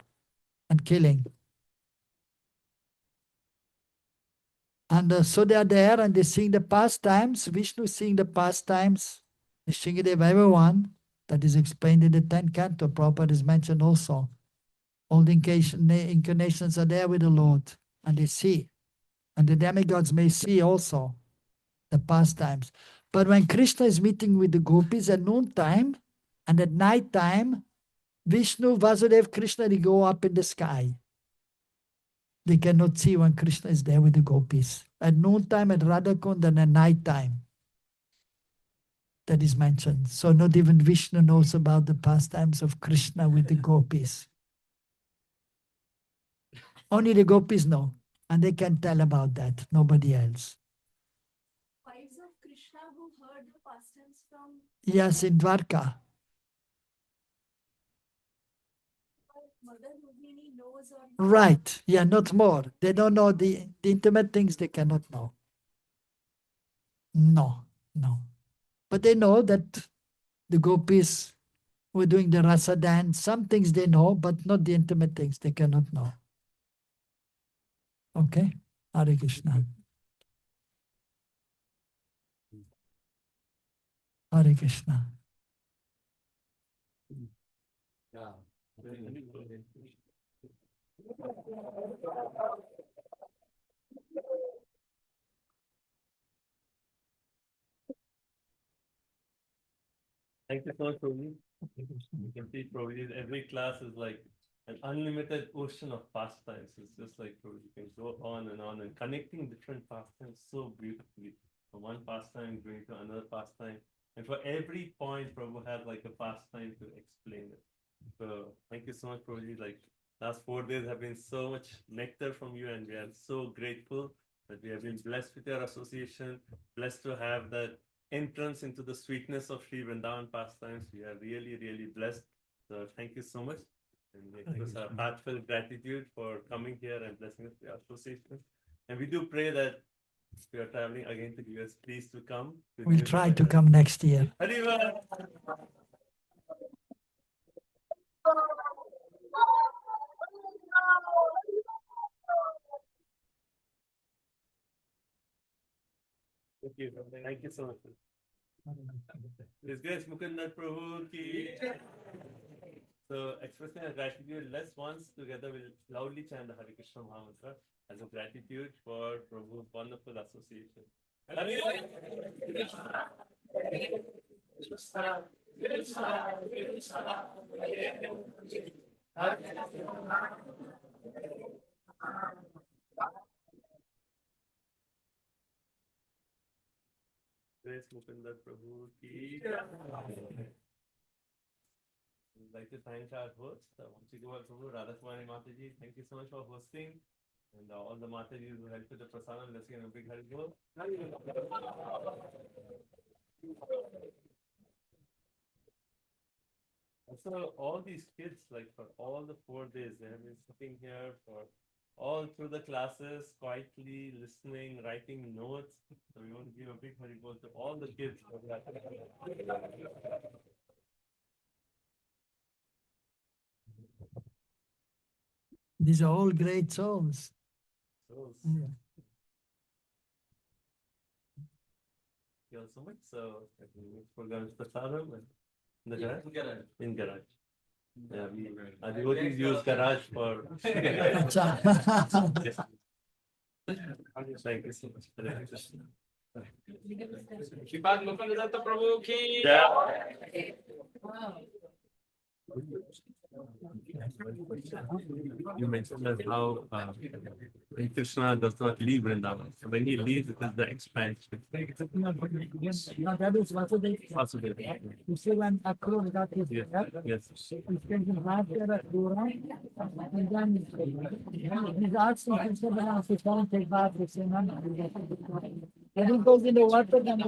and killing. And so they are there and they sing the pastimes. Vishnu seeing the pastimes. The Shingadev everyone. That is explained in the 10th canto. Prabhupada is mentioned also. All the incarnations are there with the Lord. And they see. And the demigods may see also the pastimes. But when Krishna is meeting with the gopis at noontime and at night time, Vishnu, Vasudev, Krishna, they go up in the sky. They cannot see when Krishna is there with the gopis. At noontime, at Radhakund, and at night time. that is mentioned. So not even Vishnu knows about the pastimes of Krishna with the gopis. Only the gopis know, and they can tell about that, nobody else. Wives of Krishna who heard the pastimes from... Yes, in Dwarka. Mother Rukmini knows or... Right, yeah, not more. They don't know the intimate things, they cannot know. No, no. But they know that the gopis were doing the rasa dance. Some things they know, but not the intimate things they cannot know. Okay? Hare Krishna. Hare Krishna. Yeah. Thank you so much, Prabhuji. You can see Prabhuji, every class is like an unlimited ocean of pastimes. It's just like Prabhuji can go on, and connecting different pastimes so beautifully. From one pastime going to another pastime. And for every point, Prabhu has like a pastime to explain it. So thank you so much, Prabhuji. Like last 4 days have been so much nectar from you, and we are so grateful that we have been blessed with your association, blessed to have that entrance into the sweetness of Sri Vrindavan pastimes. We are really, really blessed. So thank you so much. And it was our heartfelt gratitude for coming here and blessing us with your association. And we do pray that if you are traveling again to the US, please to come. We'll try to come next year. Arriba! Thank you so much. His Grace Mukunda Prabhu ki. So, expressing our gratitude, let's once together will loudly chant the Hare Krishna Mahamantra as a gratitude for Prabhu's wonderful association. Hare Krishna. Krishna, Krishna, Krishna, Grace Mukunda Prabhu ki. I'd like to thank our host, Mukunda Prabhu, Radhakumari Mataji. Thank you so much for hosting. And all the Matajis who helped with the prasadam. Let's give a big Haribol. So all these kids, like for all the 4 days, they have been sitting here for all through the classes, quietly listening, writing notes. So we want to give a big Haribol to all the kids. These are all great souls. Yeah. Thank you all so much. So we're going to Prasadam in the garage? In garage. Yeah, our devotees use garage for. Thank you so much. Shrimad Mukunda Datta Prabhu ki. You mentioned that how Krishna does not leave Vrindavan. So when he leaves, it is the expansion. No, that is Vasudeva. You see when Akrura got his Yes. he spent his life there at Akrura, and then he's asking Krishna to come and take bath with him. When he goes in the water, then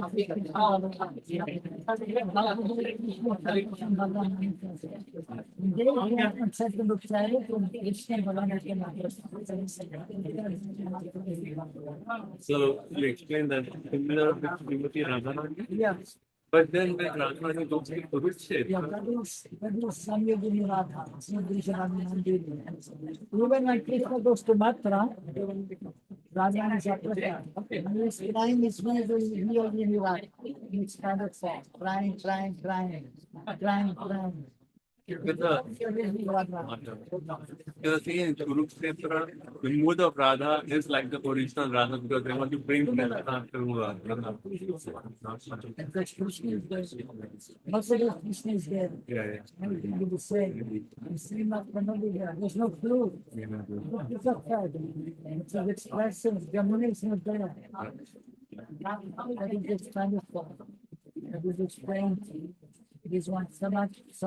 So you explained that similar with Srimati Radharani? yes. But then when Radharani goes to Kurukshetra, Yeah, that was Samyogini Radha. Even when Krishna goes to Matra, Radha is and his crying is Samyogini Radha. It's kind of sad. Crying. with the thing in Kurukshetra, the mood of Radha is like the original Radha because they want to bring Krishna to Radha. Because Krishna is there. Most of the Krishna is there. Yeah. Everything will be said. And Srimad cannot be there. There's no clue. It's a fact. It's an expression, the domination of there. That is just kind of this is explained. This one, some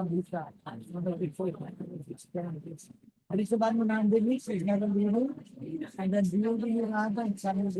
Rupa. Before explain this. And it's about non-belief, it's never believe, and then believing in Radha and some is